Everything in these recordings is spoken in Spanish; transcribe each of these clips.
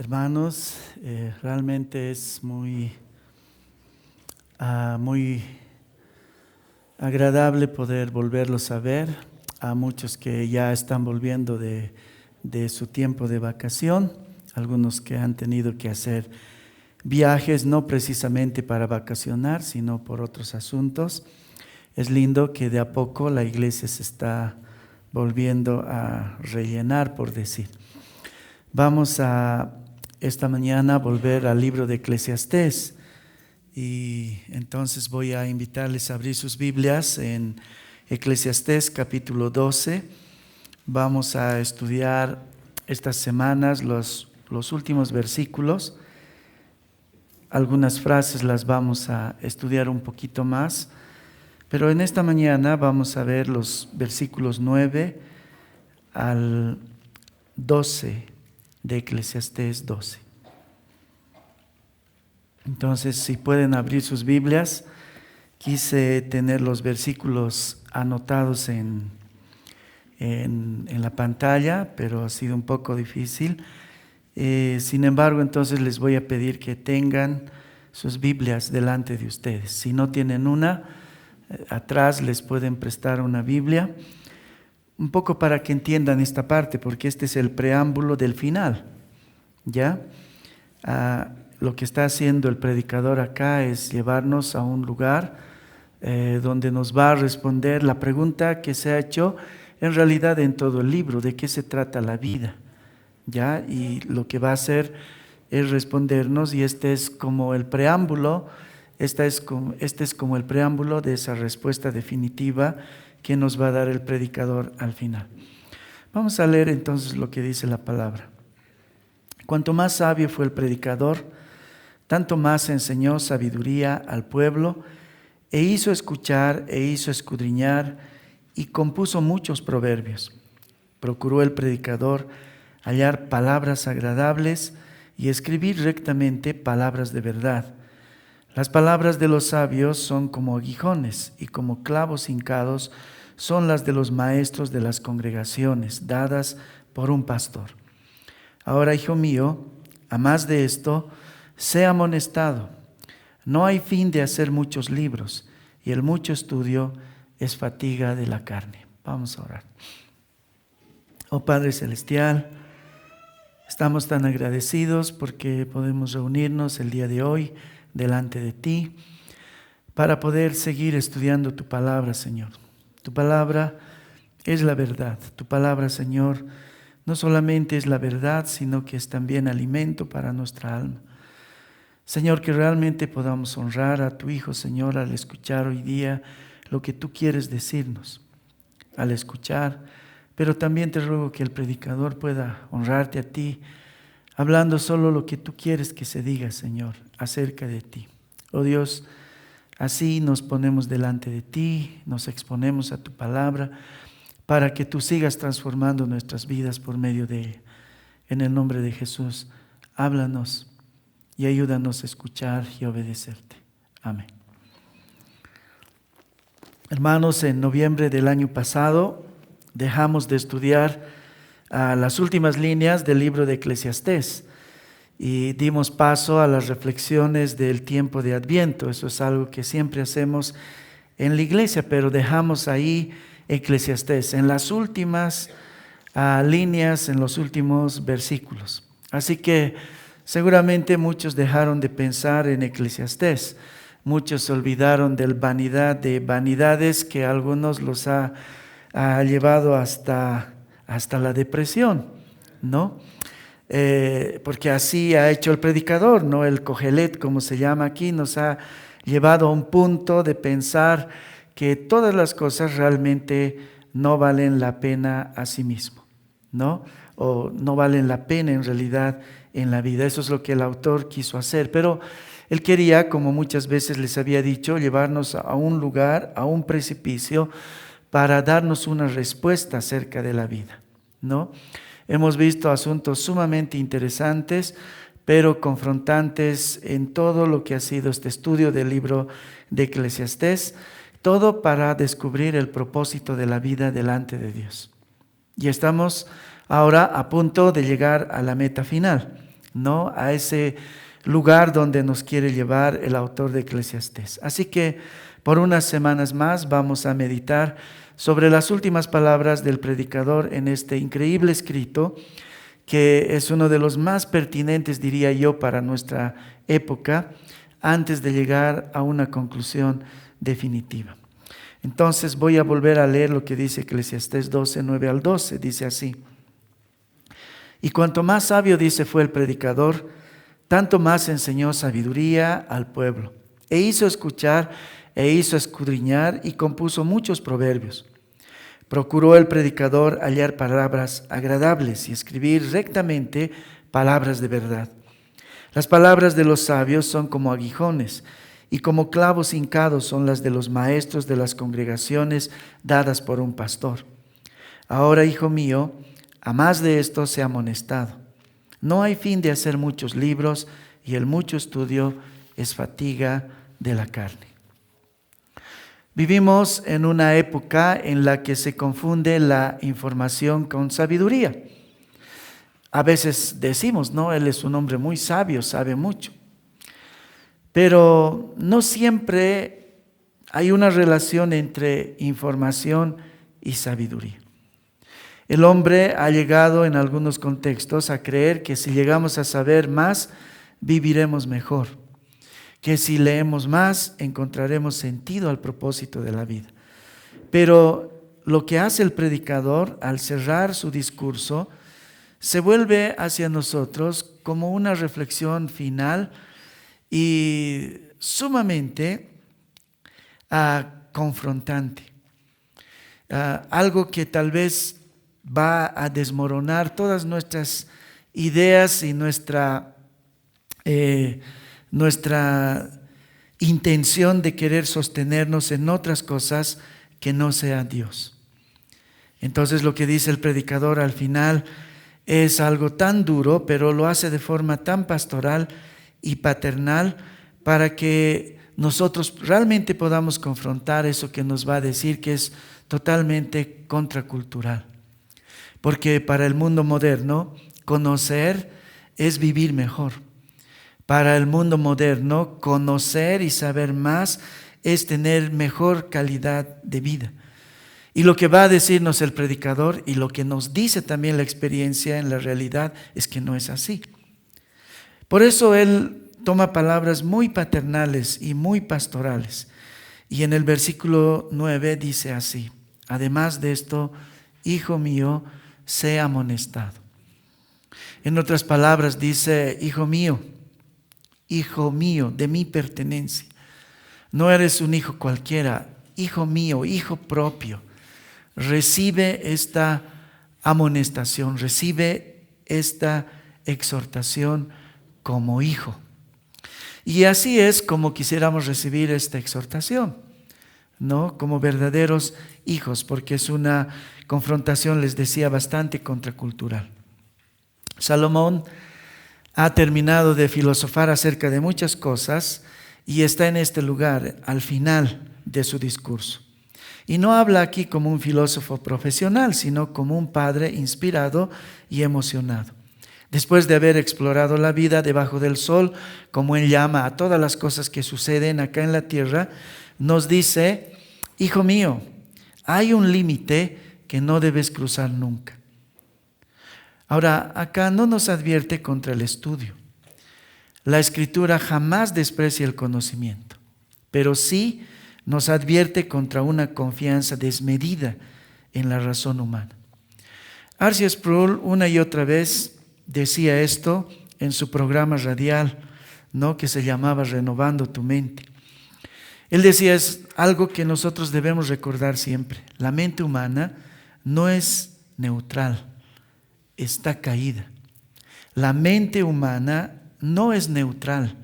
Hermanos, realmente es muy agradable poder volverlos a ver, a muchos que ya están volviendo de su tiempo de vacación, algunos que han tenido que hacer viajes no precisamente para vacacionar, sino por otros asuntos. Es lindo que de a poco la iglesia se está volviendo a rellenar, por decir. Vamos a esta mañana volver al libro de Eclesiastés y entonces voy a invitarles a abrir sus Biblias en Eclesiastés capítulo 12. Vamos a estudiar estas semanas los últimos versículos. Algunas frases las vamos a estudiar un poquito más, pero en esta mañana vamos a ver los versículos 9 al 12 de Eclesiastés 12. Entonces, si pueden abrir sus Biblias, quise tener los versículos anotados en la pantalla, pero ha sido un poco difícil. Sin embargo, entonces les voy a pedir que tengan sus Biblias delante de ustedes. Si no tienen una, atrás les pueden prestar una Biblia. Un poco para que entiendan esta parte, porque este es el preámbulo del final, ¿ya? Lo que está haciendo el predicador acá es llevarnos a un lugar donde nos va a responder la pregunta que se ha hecho en realidad en todo el libro: ¿de qué se trata la vida? ¿Ya? Y lo que va a hacer es respondernos, y este es como el preámbulo, este es como el preámbulo de esa respuesta definitiva que nos va a dar el predicador al final. Vamos a leer entonces lo que dice la palabra. Cuanto más sabio fue el predicador, tanto más enseñó sabiduría al pueblo, e hizo escuchar e hizo escudriñar, y compuso muchos proverbios. Procuró el predicador hallar palabras agradables y escribir rectamente palabras de verdad. Las palabras de los sabios son como aguijones, y como clavos hincados son las de los maestros de las congregaciones, dadas por un pastor. Ahora, hijo mío, a más de esto, sé amonestado. No hay fin de hacer muchos libros, y el mucho estudio es fatiga de la carne. Vamos a orar. Oh Padre Celestial, estamos tan agradecidos porque podemos reunirnos el día de hoy delante de ti para poder seguir estudiando tu palabra, Señor. Tu palabra es la verdad. Tu palabra, Señor, no solamente es la verdad, sino que es también alimento para nuestra alma. Señor, que realmente podamos honrar a tu Hijo, Señor, al escuchar hoy día lo que tú quieres decirnos, al escuchar, pero también te ruego que el predicador pueda honrarte a ti, hablando solo lo que tú quieres que se diga, Señor, acerca de ti. Oh Dios, así nos ponemos delante de ti, nos exponemos a tu palabra, para que tú sigas transformando nuestras vidas por medio de ella. En el nombre de Jesús, háblanos y ayúdanos a escuchar y obedecerte. Amén. Hermanos, en noviembre del año pasado dejamos de estudiar las últimas líneas del libro de Eclesiastés y dimos paso a las reflexiones del tiempo de Adviento. Eso es algo que siempre hacemos en la iglesia, pero dejamos ahí Eclesiastés en las últimas líneas, en los últimos versículos. Así que seguramente muchos dejaron de pensar en Eclesiastés. Muchos se olvidaron de vanidades que a algunos los ha llevado hasta la depresión, ¿no? Porque así ha hecho el predicador, ¿no? El Cogelet, como se llama aquí, nos ha llevado a un punto de pensar que todas las cosas realmente no valen la pena a sí mismo, ¿no? O no valen la pena en realidad en la vida. Eso es lo que el autor quiso hacer, pero él quería, como muchas veces les había dicho, llevarnos a un lugar, a un precipicio, para darnos una respuesta acerca de la vida, ¿no? Hemos visto asuntos sumamente interesantes, pero confrontantes en todo lo que ha sido este estudio del libro de Eclesiastés, todo para descubrir el propósito de la vida delante de Dios. Y estamos ahora a punto de llegar a la meta final. ¿no? A ese lugar donde nos quiere llevar el autor de Eclesiastés. Así que por unas semanas más vamos a meditar sobre las últimas palabras del predicador en este increíble escrito, que es uno de los más pertinentes, diría yo, para nuestra época, antes de llegar a una conclusión definitiva. Entonces voy a volver a leer lo que dice Eclesiastés 12, 9 al 12. Dice así: y cuanto más sabio, dice, fue el predicador, tanto más enseñó sabiduría al pueblo, e hizo escuchar e hizo escudriñar y compuso muchos proverbios. Procuró el predicador hallar palabras agradables y escribir rectamente palabras de verdad. Las palabras de los sabios son como aguijones, y como clavos hincados son las de los maestros de las congregaciones dadas por un pastor. Ahora, hijo mío, a más de esto sea amonestado. No hay fin de hacer muchos libros, y el mucho estudio es fatiga de la carne. Vivimos en una época en la que se confunde la información con sabiduría. A veces decimos, no, él es un hombre muy sabio, sabe mucho. Pero no siempre hay una relación entre información y sabiduría. El hombre ha llegado en algunos contextos a creer que si llegamos a saber más, viviremos mejor. Que si leemos más, encontraremos sentido al propósito de la vida. Pero lo que hace el predicador al cerrar su discurso se vuelve hacia nosotros como una reflexión final y sumamente confrontante. Algo que tal vez va a desmoronar todas nuestras ideas y nuestra intención de querer sostenernos en otras cosas que no sea Dios. Entonces lo que dice el predicador al final es algo tan duro, pero lo hace de forma tan pastoral y paternal para que nosotros realmente podamos confrontar eso que nos va a decir que es totalmente contracultural. Porque para el mundo moderno, conocer es vivir mejor. Para el mundo moderno, conocer y saber más es tener mejor calidad de vida. Y lo que va a decirnos el predicador y lo que nos dice también la experiencia en la realidad es que no es así. Por eso él toma palabras muy paternales y muy pastorales. Y en el versículo 9 dice así: además de esto, hijo mío, sé amonestado. En otras palabras dice: hijo mío, de mi pertenencia. No eres un hijo cualquiera, hijo mío, hijo propio. Recibe esta amonestación, recibe esta exhortación como hijo. Y así es como quisiéramos recibir esta exhortación, ¿no? Como verdaderos hijos, porque es una confrontación, les decía, bastante contracultural. Salomón ha terminado de filosofar acerca de muchas cosas y está en este lugar al final de su discurso. Y no habla aquí como un filósofo profesional, sino como un padre inspirado y emocionado. Después de haber explorado la vida debajo del sol, como él llama a todas las cosas que suceden acá en la tierra, nos dice: hijo mío, hay un límite que no debes cruzar nunca. Ahora, acá no nos advierte contra el estudio. La Escritura jamás desprecia el conocimiento, pero sí nos advierte contra una confianza desmedida en la razón humana. R.C. Sproul una y otra vez decía esto en su programa radial, ¿no?, que se llamaba Renovando tu Mente. Él decía, es algo que nosotros debemos recordar siempre: la mente humana no es neutral, está caída. La mente humana no es neutral,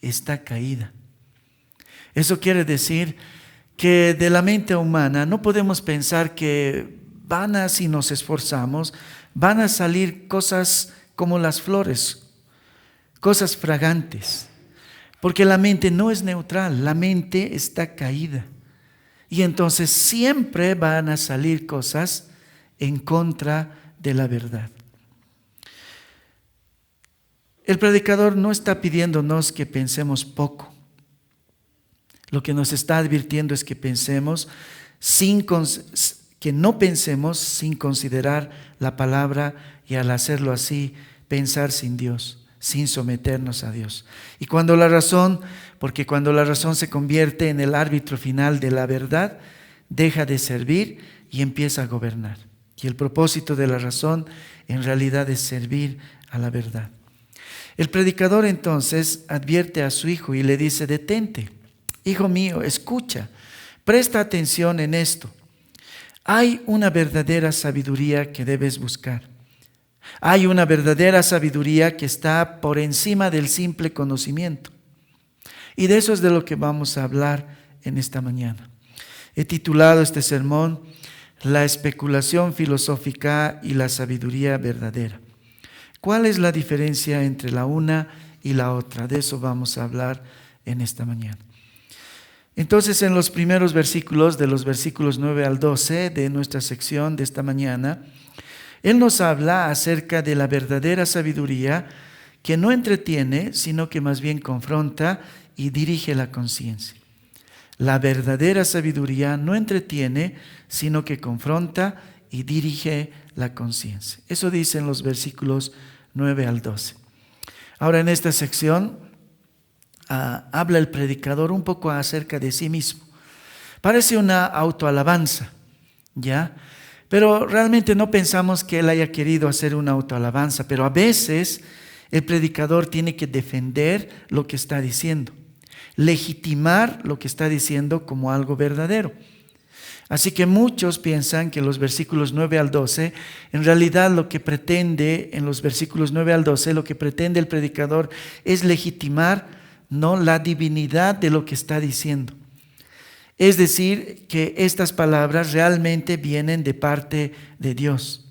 está caída. Eso quiere decir que de la mente humana no podemos pensar que si nos esforzamos, van a salir cosas como las flores, cosas fragantes. Porque la mente no es neutral, la mente está caída. Y entonces siempre van a salir cosas en contra de la verdad. El predicador no está pidiéndonos que pensemos poco. Lo que nos está advirtiendo es que pensemos que no pensemos sin considerar la palabra, y al hacerlo así, pensar sin Dios, sin someternos a Dios. Y porque cuando la razón se convierte en el árbitro final de la verdad, deja de servir y empieza a gobernar. Y el propósito de la razón en realidad es servir a la verdad. El predicador entonces advierte a su hijo y le dice: detente, hijo mío, escucha, presta atención en esto. Hay una verdadera sabiduría que debes buscar. Hay una verdadera sabiduría que está por encima del simple conocimiento. Y de eso es de lo que vamos a hablar en esta mañana. He titulado este sermón: La especulación filosófica y la sabiduría verdadera. ¿Cuál es la diferencia entre la una y la otra? De eso vamos a hablar en esta mañana. Entonces, en los primeros versículos, de los versículos 9 al 12 de nuestra sección de esta mañana, Él nos habla acerca de la verdadera sabiduría que no entretiene, sino que más bien confronta y dirige la conciencia. La verdadera sabiduría no entretiene, sino que confronta y dirige la conciencia. Eso dicen los versículos 9 al 12. Ahora, en esta sección habla el predicador un poco acerca de sí mismo. Parece una autoalabanza, ¿ya? Pero realmente no pensamos que él haya querido hacer una autoalabanza, pero a veces el predicador tiene que defender lo que está diciendo, legitimar lo que está diciendo como algo verdadero. Así que muchos piensan que los versículos 9 al 12, en realidad lo que pretende, en los versículos 9 al 12, lo que pretende el predicador es legitimar, no la divinidad de lo que está diciendo. Es decir, que estas palabras realmente vienen de parte de Dios.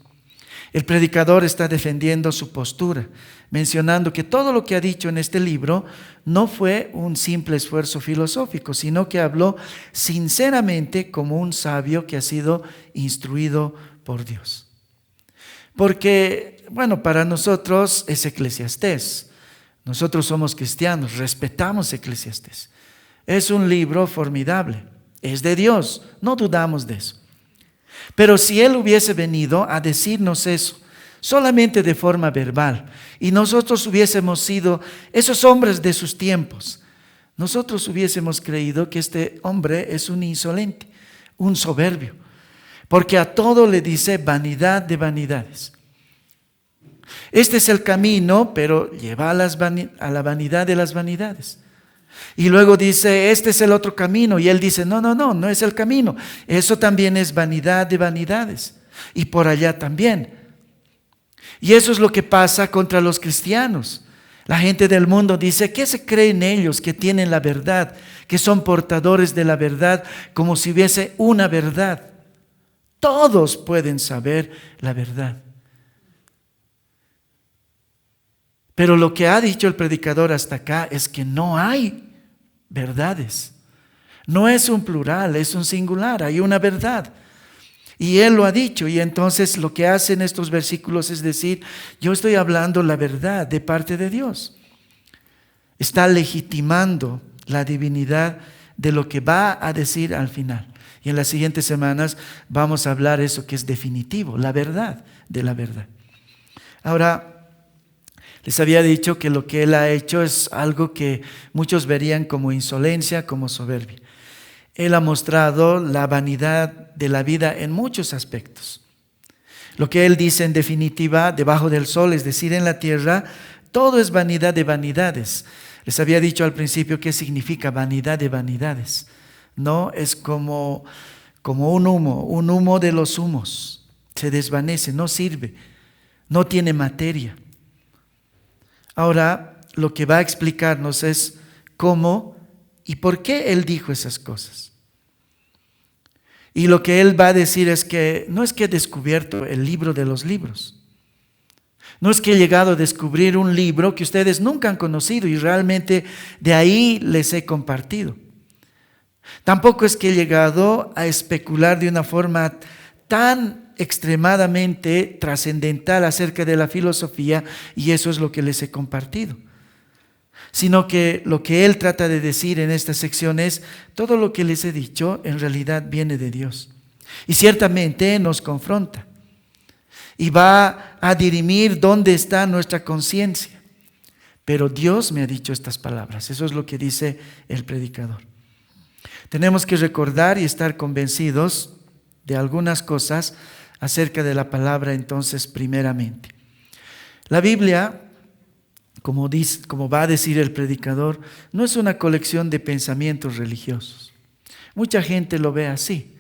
El predicador está defendiendo su postura, mencionando que todo lo que ha dicho en este libro no fue un simple esfuerzo filosófico, sino que habló sinceramente como un sabio que ha sido instruido por Dios. Porque, para nosotros es Eclesiastés. Nosotros somos cristianos, respetamos Eclesiastés. Es un libro formidable, es de Dios, no dudamos de eso. Pero si Él hubiese venido a decirnos eso, solamente de forma verbal, y nosotros hubiésemos sido esos hombres de sus tiempos, nosotros hubiésemos creído que este hombre es un insolente, un soberbio, porque a todo le dice vanidad de vanidades. Este es el camino, pero lleva a la vanidad de las vanidades. Y luego dice, este es el otro camino. Y él dice, no es el camino. Eso también es vanidad de vanidades. Y por allá también. Y eso es lo que pasa contra los cristianos. La gente del mundo dice, ¿qué se creen ellos que tienen la verdad? Que son portadores de la verdad, como si hubiese una verdad. Todos pueden saber la verdad. Pero lo que ha dicho el predicador hasta acá es que no hay verdades. No es un plural, es un singular, hay una verdad. Y él lo ha dicho, y entonces lo que hace en estos versículos es decir, yo estoy hablando la verdad de parte de Dios. Está legitimando la divinidad de lo que va a decir al final. Y en las siguientes semanas vamos a hablar eso que es definitivo, la verdad de la verdad. Ahora, les había dicho que lo que él ha hecho es algo que muchos verían como insolencia, como soberbia. Él ha mostrado la vanidad de la vida en muchos aspectos. Lo que él dice en definitiva, debajo del sol, es decir, en la tierra, todo es vanidad de vanidades. Les había dicho al principio qué significa vanidad de vanidades. No, es como un humo de los humos. Se desvanece, no sirve, no tiene materia. Ahora, lo que va a explicarnos es cómo y por qué él dijo esas cosas. Y lo que él va a decir es que no es que he descubierto el libro de los libros. No es que he llegado a descubrir un libro que ustedes nunca han conocido y realmente de ahí les he compartido. Tampoco es que he llegado a especular de una forma tan extremadamente trascendental acerca de la filosofía, y eso es lo que les he compartido. Sino que lo que él trata de decir en esta sección es, todo lo que les he dicho en realidad viene de Dios. Y ciertamente nos confronta. Y va a dirimir dónde está nuestra conciencia. Pero Dios me ha dicho estas palabras. Eso es lo que dice el predicador. Tenemos que recordar y estar convencidos de algunas cosas acerca de la palabra entonces primeramente. La Biblia, como va a decir el predicador, no es una colección de pensamientos religiosos. Mucha gente lo ve así.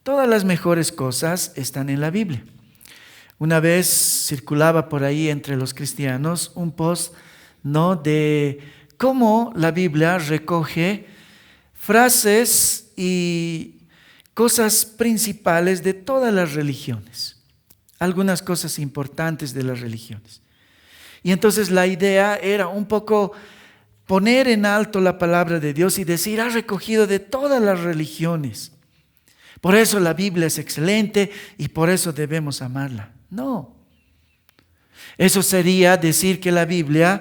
Todas las mejores cosas están en la Biblia. Una vez circulaba por ahí entre los cristianos un post, ¿no?, de cómo la Biblia recoge frases y cosas principales de todas las religiones, algunas cosas importantes de las religiones. Y entonces la idea era un poco poner en alto la palabra de Dios y decir, ha recogido de todas las religiones. Por eso la Biblia es excelente y por eso debemos amarla. No. Eso sería decir que la Biblia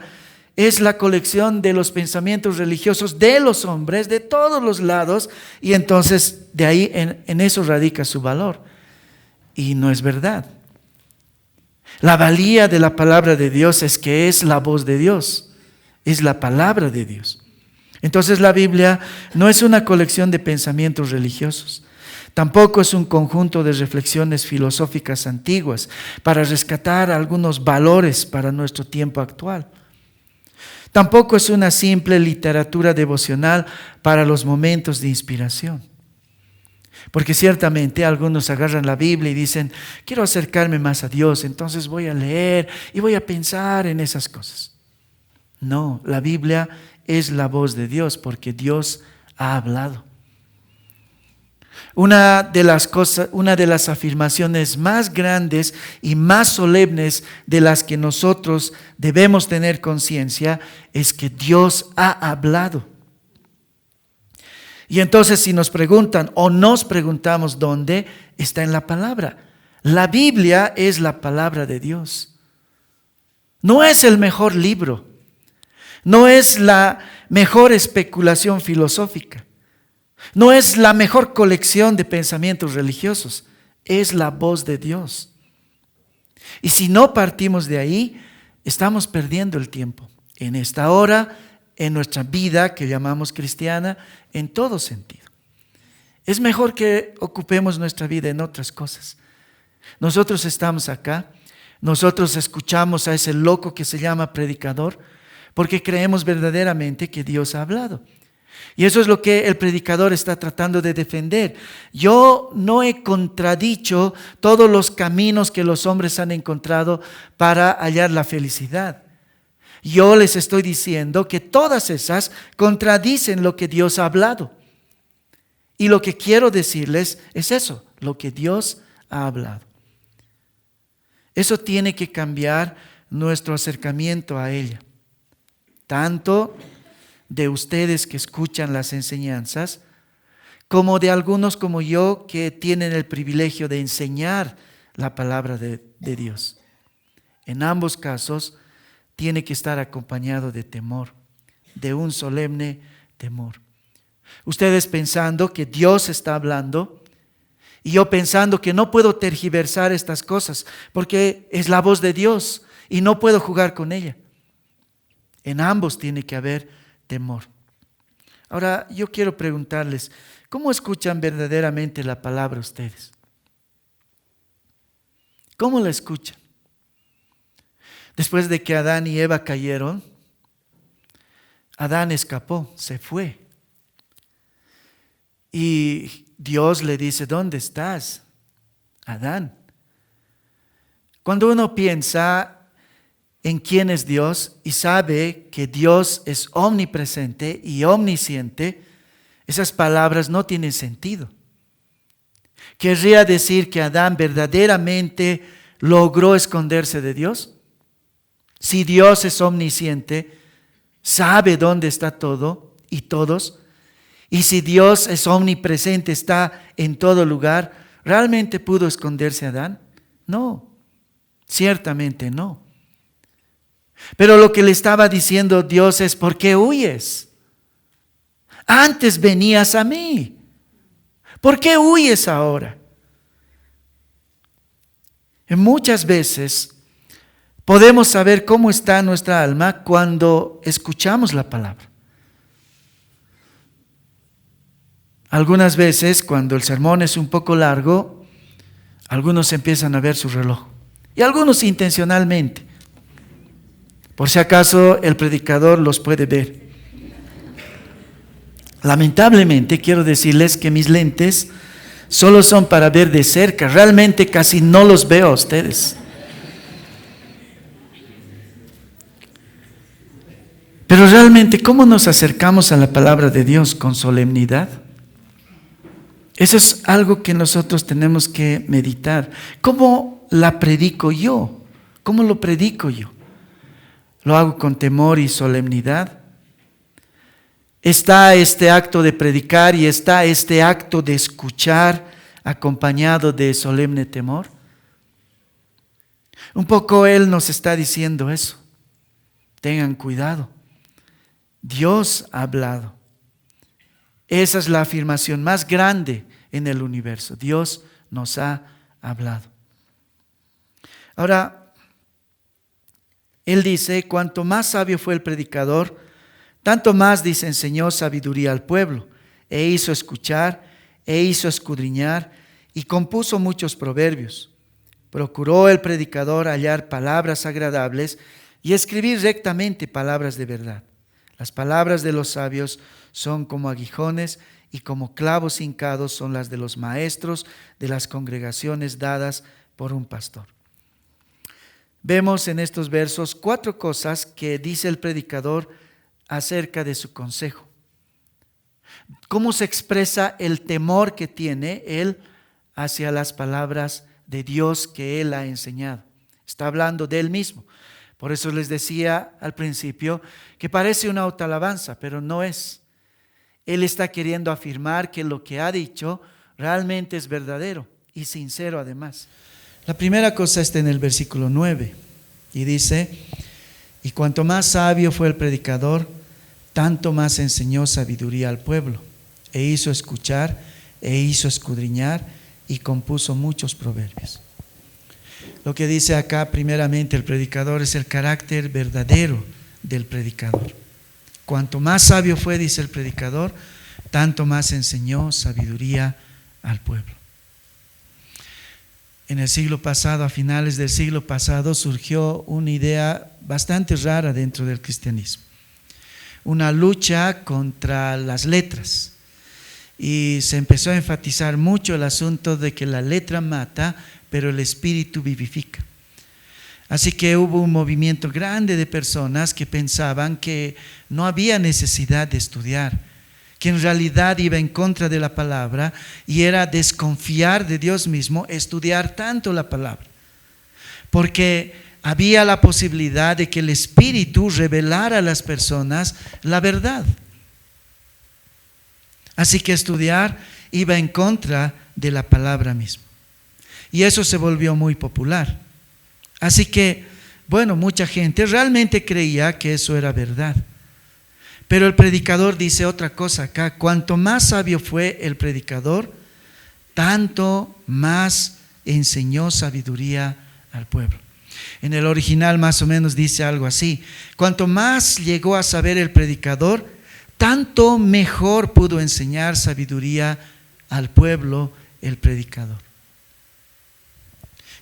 es la colección de los pensamientos religiosos de los hombres, de todos los lados, y entonces de ahí en eso radica su valor. Y no es verdad. La valía de la palabra de Dios es que es la voz de Dios, es la palabra de Dios. Entonces la Biblia no es una colección de pensamientos religiosos, tampoco es un conjunto de reflexiones filosóficas antiguas para rescatar algunos valores para nuestro tiempo actual. Tampoco es una simple literatura devocional para los momentos de inspiración. Porque ciertamente algunos agarran la Biblia y dicen, quiero acercarme más a Dios, entonces voy a leer y voy a pensar en esas cosas. No, la Biblia es la voz de Dios porque Dios ha hablado. Una de las afirmaciones más grandes y más solemnes de las que nosotros debemos tener conciencia es que Dios ha hablado. Y entonces si nos preguntan o nos preguntamos dónde, está en la palabra. La Biblia es la palabra de Dios. No es el mejor libro. No es la mejor especulación filosófica. No es la mejor colección de pensamientos religiosos. Es la voz de Dios. Y si no partimos de ahí, estamos perdiendo el tiempo. En esta hora, en nuestra vida que llamamos cristiana, en todo sentido. Es mejor que ocupemos nuestra vida en otras cosas. Nosotros estamos acá, nosotros escuchamos a ese loco que se llama predicador, porque creemos verdaderamente que Dios ha hablado. Y eso es lo que el predicador está tratando de defender. Yo no he contradicho todos los caminos que los hombres han encontrado para hallar la felicidad. Yo les estoy diciendo que todas esas contradicen lo que Dios ha hablado. Y lo que quiero decirles es eso, lo que Dios ha hablado. Eso tiene que cambiar nuestro acercamiento a ella. Tanto de ustedes que escuchan las enseñanzas, como de algunos como yo que tienen el privilegio de enseñar la palabra de Dios. En ambos casos tiene que estar acompañado de temor, de un solemne temor. Ustedes pensando que Dios está hablando y yo pensando que no puedo tergiversar estas cosas porque es la voz de Dios y no puedo jugar con ella. En ambos tiene que haber temor. Ahora, yo quiero preguntarles, ¿cómo escuchan verdaderamente la palabra ustedes? ¿Cómo la escuchan? Después de que Adán y Eva cayeron, Adán escapó, se fue. Y Dios le dice, ¿dónde estás, Adán? Cuando uno piensa en quién es Dios y sabe que Dios es omnipresente y omnisciente, esas palabras no tienen sentido. ¿Querría decir que Adán verdaderamente logró esconderse de Dios? Si Dios es omnisciente, sabe dónde está todo y todos, y si Dios es omnipresente, está en todo lugar, ¿Realmente pudo esconderse Adán? No, ciertamente no. Pero lo que le estaba diciendo Dios es: ¿por qué huyes? Antes venías a mí. ¿Por qué huyes ahora? Y muchas veces podemos saber cómo está nuestra alma cuando escuchamos la palabra. Algunas veces, cuando el sermón es un poco largo, algunos empiezan a ver su reloj. Y algunos intencionalmente. Por si acaso el predicador los puede ver. Lamentablemente, quiero decirles que mis lentes solo son para ver de cerca. Realmente casi no los veo a ustedes. Pero realmente, ¿cómo nos acercamos a la palabra de Dios? Con solemnidad. Eso es algo que nosotros tenemos que meditar. ¿Cómo la predico yo? ¿Cómo lo predico yo? ¿Lo hago con temor y solemnidad? Está este acto de predicar y está este acto de escuchar acompañado de solemne temor. Un poco Él nos está diciendo eso. Tengan cuidado. Dios ha hablado. Esa es la afirmación más grande en el universo. Dios nos ha hablado. Ahora, Él dice: cuanto más sabio fue el predicador, tanto más, dice, enseñó sabiduría al pueblo, e hizo escuchar, e hizo escudriñar, y compuso muchos proverbios. Procuró el predicador hallar palabras agradables y escribir rectamente palabras de verdad. Las palabras de los sabios son como aguijones, y como clavos hincados son las de los maestros de las congregaciones dadas por un pastor. Vemos en estos versos 4 cosas que dice el predicador acerca de su consejo. ¿Cómo se expresa el temor que tiene él hacia las palabras de Dios que él ha enseñado? Está hablando de él mismo. Por eso les decía al principio que parece una autoalabanza, pero no es. Él está queriendo afirmar que lo que ha dicho realmente es verdadero y sincero además. La primera cosa está en el versículo 9 y dice: y cuanto más sabio fue el predicador, tanto más enseñó sabiduría al pueblo, e hizo escuchar, e hizo escudriñar, y compuso muchos proverbios. Lo que dice acá primeramente el predicador es el carácter verdadero del predicador. Cuanto más sabio fue, dice el predicador, tanto más enseñó sabiduría al pueblo. En el siglo pasado, a finales del siglo pasado, surgió una idea bastante rara dentro del cristianismo. Una lucha contra las letras. Y se empezó a enfatizar mucho el asunto de que la letra mata, pero el espíritu vivifica. Así que hubo un movimiento grande de personas que pensaban que no había necesidad de estudiar, que en realidad iba en contra de la palabra y era desconfiar de Dios mismo estudiar tanto la palabra, porque había la posibilidad de que el Espíritu revelara a las personas la verdad. Así que estudiar iba en contra de la palabra misma. Y eso se volvió muy popular. Así que, bueno, mucha gente realmente creía que eso era verdad. Pero el predicador dice otra cosa acá: cuanto más sabio fue el predicador, tanto más enseñó sabiduría al pueblo. En el original más o menos dice algo así: cuanto más llegó a saber el predicador, tanto mejor pudo enseñar sabiduría al pueblo el predicador.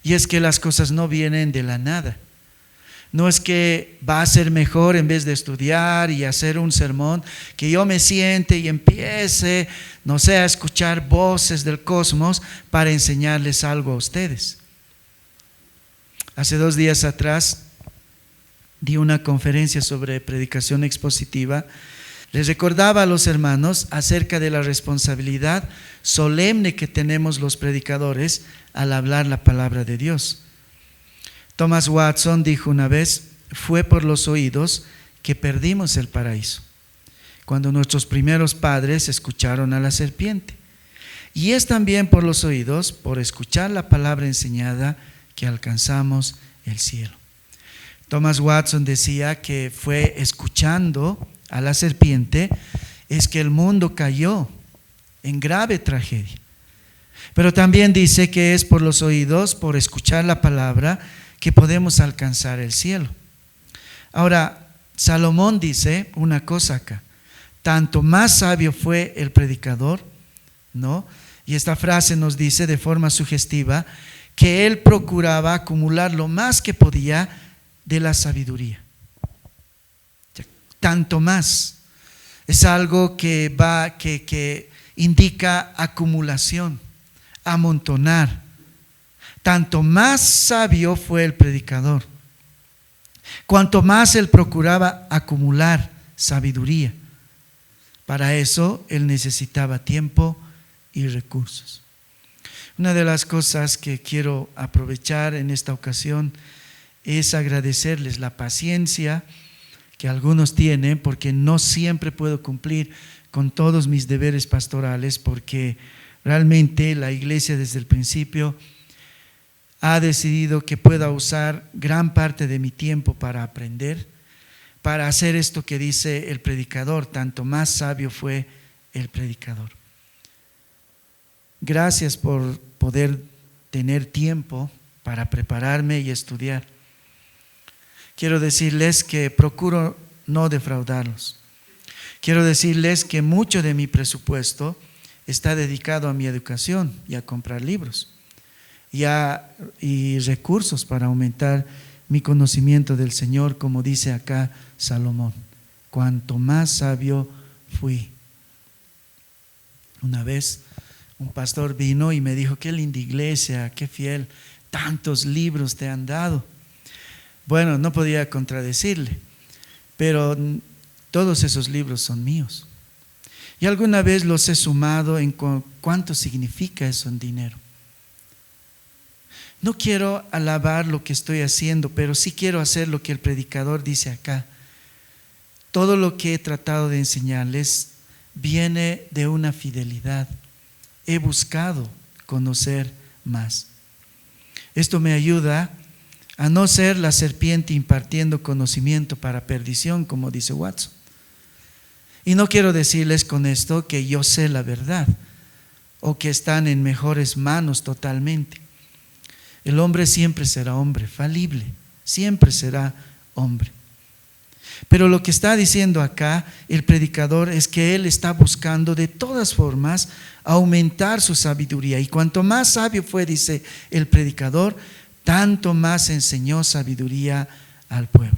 Y es que las cosas no vienen de la nada. No es que va a ser mejor en vez de estudiar y hacer un sermón, que yo me siente y empiece, no sé, a escuchar voces del cosmos para enseñarles algo a ustedes. Hace 2 días atrás di una conferencia sobre predicación expositiva. Les recordaba a los hermanos acerca de la responsabilidad solemne que tenemos los predicadores al hablar la palabra de Dios. Thomas Watson dijo una vez: fue por los oídos que perdimos el paraíso, cuando nuestros primeros padres escucharon a la serpiente. Y es también por los oídos, por escuchar la palabra enseñada, que alcanzamos el cielo. Thomas Watson decía que fue escuchando a la serpiente es que el mundo cayó en grave tragedia. Pero también dice que es por los oídos, por escuchar la palabra, que podemos alcanzar el cielo. Ahora, Salomón dice una cosa acá: tanto más sabio fue el predicador, ¿no? Y esta frase nos dice de forma sugestiva que él procuraba acumular lo más que podía de la sabiduría. Tanto más. Es algo que indica acumulación, amontonar. Tanto más sabio fue el predicador, cuanto más él procuraba acumular sabiduría. Para eso él necesitaba tiempo y recursos. Una de las cosas que quiero aprovechar en esta ocasión es agradecerles la paciencia que algunos tienen, porque no siempre puedo cumplir con todos mis deberes pastorales, porque realmente la iglesia desde el principio ha decidido que pueda usar gran parte de mi tiempo para aprender, para hacer esto que dice el predicador: tanto más sabio fue el predicador. Gracias por poder tener tiempo para prepararme y estudiar. Quiero decirles que procuro no defraudarlos. Quiero decirles que mucho de mi presupuesto está dedicado a mi educación y a comprar libros y recursos para aumentar mi conocimiento del Señor, como dice acá Salomón: cuanto más sabio fui. Una vez un pastor vino y me dijo: qué linda iglesia, qué fiel, tantos libros te han dado. Bueno, no podía contradecirle, pero todos esos libros son míos. Y alguna vez los he sumado en cuánto significa eso en dinero. No quiero alabar lo que estoy haciendo, pero sí quiero hacer lo que el predicador dice acá. Todo lo que he tratado de enseñarles viene de una fidelidad. He buscado conocer más. Esto me ayuda a no ser la serpiente impartiendo conocimiento para perdición, como dice Watson. Y no quiero decirles con esto que yo sé la verdad o que están en mejores manos totalmente. El hombre siempre será hombre, falible, siempre será hombre. Pero lo que está diciendo acá el predicador es que él está buscando de todas formas aumentar su sabiduría. Y cuanto más sabio fue, dice el predicador, tanto más enseñó sabiduría al pueblo.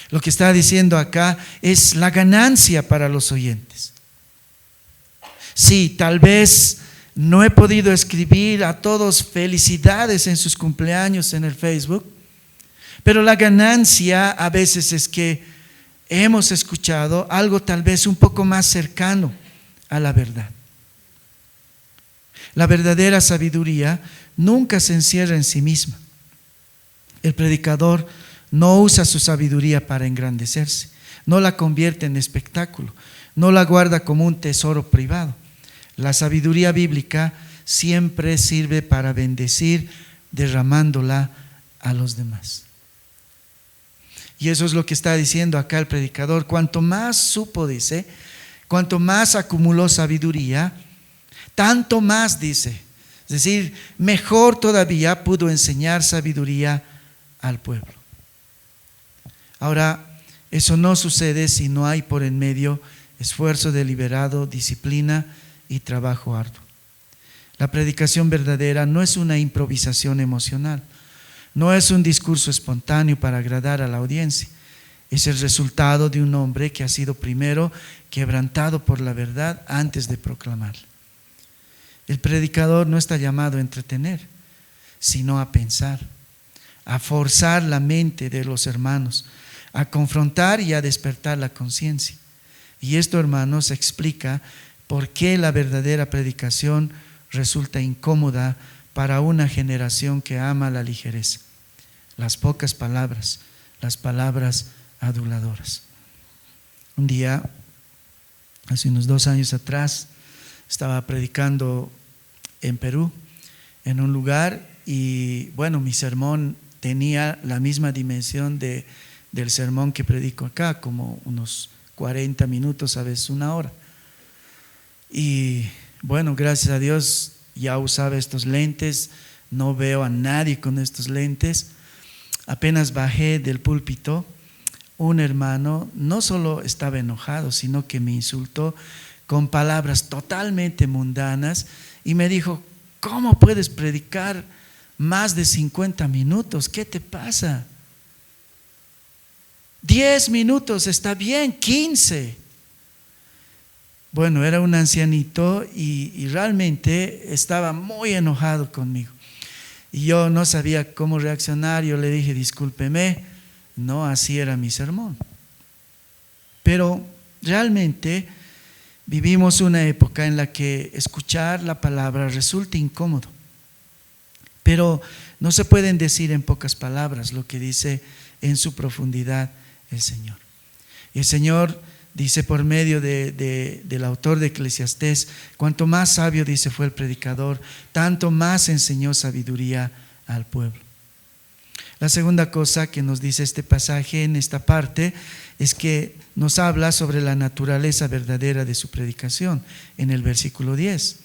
Lo que está diciendo acá es la ganancia para los oyentes. Sí, tal vez no he podido escribir a todos felicidades en sus cumpleaños en el Facebook, pero la ganancia a veces es que hemos escuchado algo tal vez un poco más cercano a la verdad. La verdadera sabiduría nunca se encierra en sí misma. El predicador no usa su sabiduría para engrandecerse, no la convierte en espectáculo, no la guarda como un tesoro privado. La sabiduría bíblica siempre sirve para bendecir, derramándola a los demás. Y eso es lo que está diciendo acá el predicador. Cuanto más supo, dice, cuanto más acumuló sabiduría, tanto más, dice, es decir, mejor todavía pudo enseñar sabiduría al pueblo. Ahora, eso no sucede si no hay por en medio esfuerzo deliberado, disciplina y trabajo arduo. La predicación verdadera no es una improvisación emocional, no es un discurso espontáneo para agradar a la audiencia. Es el resultado de un hombre que ha sido primero quebrantado por la verdad antes de proclamarla. El predicador no está llamado a entretener, sino a pensar, a forzar la mente de los hermanos, a confrontar y a despertar la conciencia. Y esto, hermanos, explica por qué la verdadera predicación resulta incómoda para una generación que ama la ligereza, las pocas palabras, las palabras aduladoras. Un día, hace unos 2 años atrás, Estaba predicando en Perú, en un lugar, y bueno, mi sermón tenía la misma dimensión del sermón que predico acá, como unos 40 minutos, a veces una hora. Y bueno, gracias a Dios ya usaba estos lentes, no veo a nadie con estos lentes. Apenas bajé del púlpito, un hermano no solo estaba enojado, sino que me insultó con palabras totalmente mundanas y me dijo: ¿cómo puedes predicar más de 50 minutos? ¿Qué te pasa? 10 minutos está bien, 15. Bueno, era un ancianito y realmente estaba muy enojado conmigo. Y yo no sabía cómo reaccionar. Yo le dije: discúlpeme, no así era mi sermón. Pero realmente vivimos una época en la que escuchar la palabra resulta incómodo. Pero no se pueden decir en pocas palabras lo que dice en su profundidad el Señor. Y el Señor dice por medio del autor de Eclesiastés: cuanto más sabio, dice, fue el predicador, tanto más enseñó sabiduría al pueblo. La segunda cosa que nos dice este pasaje en esta parte es que nos habla sobre la naturaleza verdadera de su predicación. En el versículo 10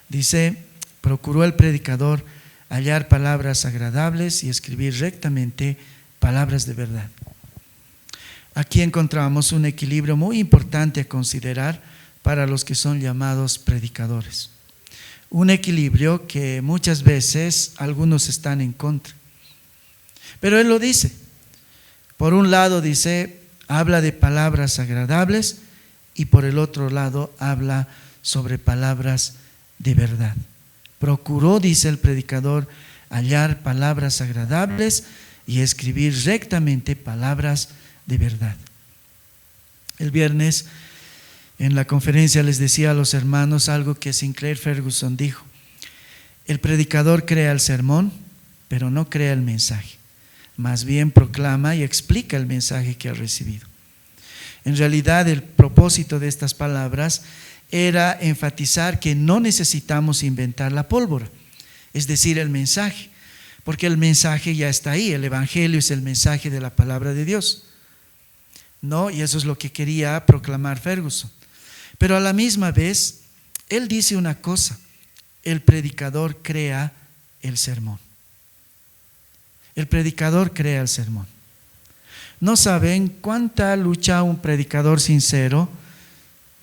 dice: procuró el predicador hallar palabras agradables y escribir rectamente palabras de verdad. Aquí encontramos un equilibrio muy importante a considerar para los que son llamados predicadores. Un equilibrio que muchas veces algunos están en contra. Pero él lo dice. Por un lado dice, habla de palabras agradables, y por el otro lado habla sobre palabras de verdad. Procuró, dice el predicador, hallar palabras agradables y escribir rectamente palabras de verdad. El viernes en la conferencia les decía a los hermanos algo que Sinclair Ferguson dijo: el predicador crea el sermón, pero no crea el mensaje, más bien proclama y explica el mensaje que ha recibido. En realidad, el propósito de estas palabras era enfatizar que no necesitamos inventar la pólvora, es decir, el mensaje, porque el mensaje ya está ahí. El evangelio es el mensaje de la palabra de Dios, ¿no? Y eso es lo que quería proclamar Ferguson. Pero a la misma vez, él dice una cosa: el predicador crea el sermón. El predicador crea el sermón. No saben cuánta lucha un predicador sincero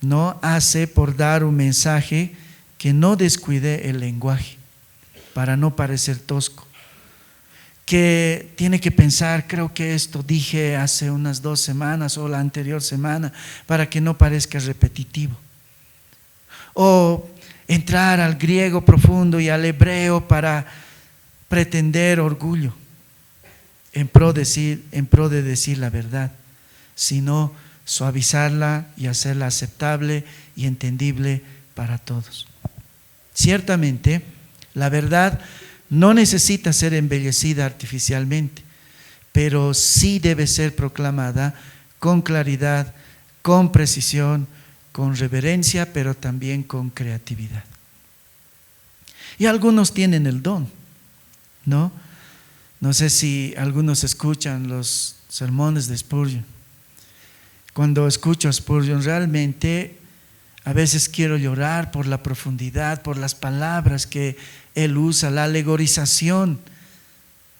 no hace por dar un mensaje que no descuide el lenguaje para no parecer tosco, que tiene que pensar: creo que esto dije hace unas 2 semanas o la anterior semana, para que no parezca repetitivo, o entrar al griego profundo y al hebreo para pretender orgullo en pro de decir la verdad, sino suavizarla y hacerla aceptable y entendible para todos. Ciertamente, la verdad no necesita ser embellecida artificialmente, pero sí debe ser proclamada con claridad, con precisión, con reverencia, pero también con creatividad. Y algunos tienen el don, ¿no? No sé si algunos escuchan los sermones de Spurgeon. Cuando escucho a Spurgeon, realmente a veces quiero llorar por la profundidad, por las palabras que él usa, la alegorización,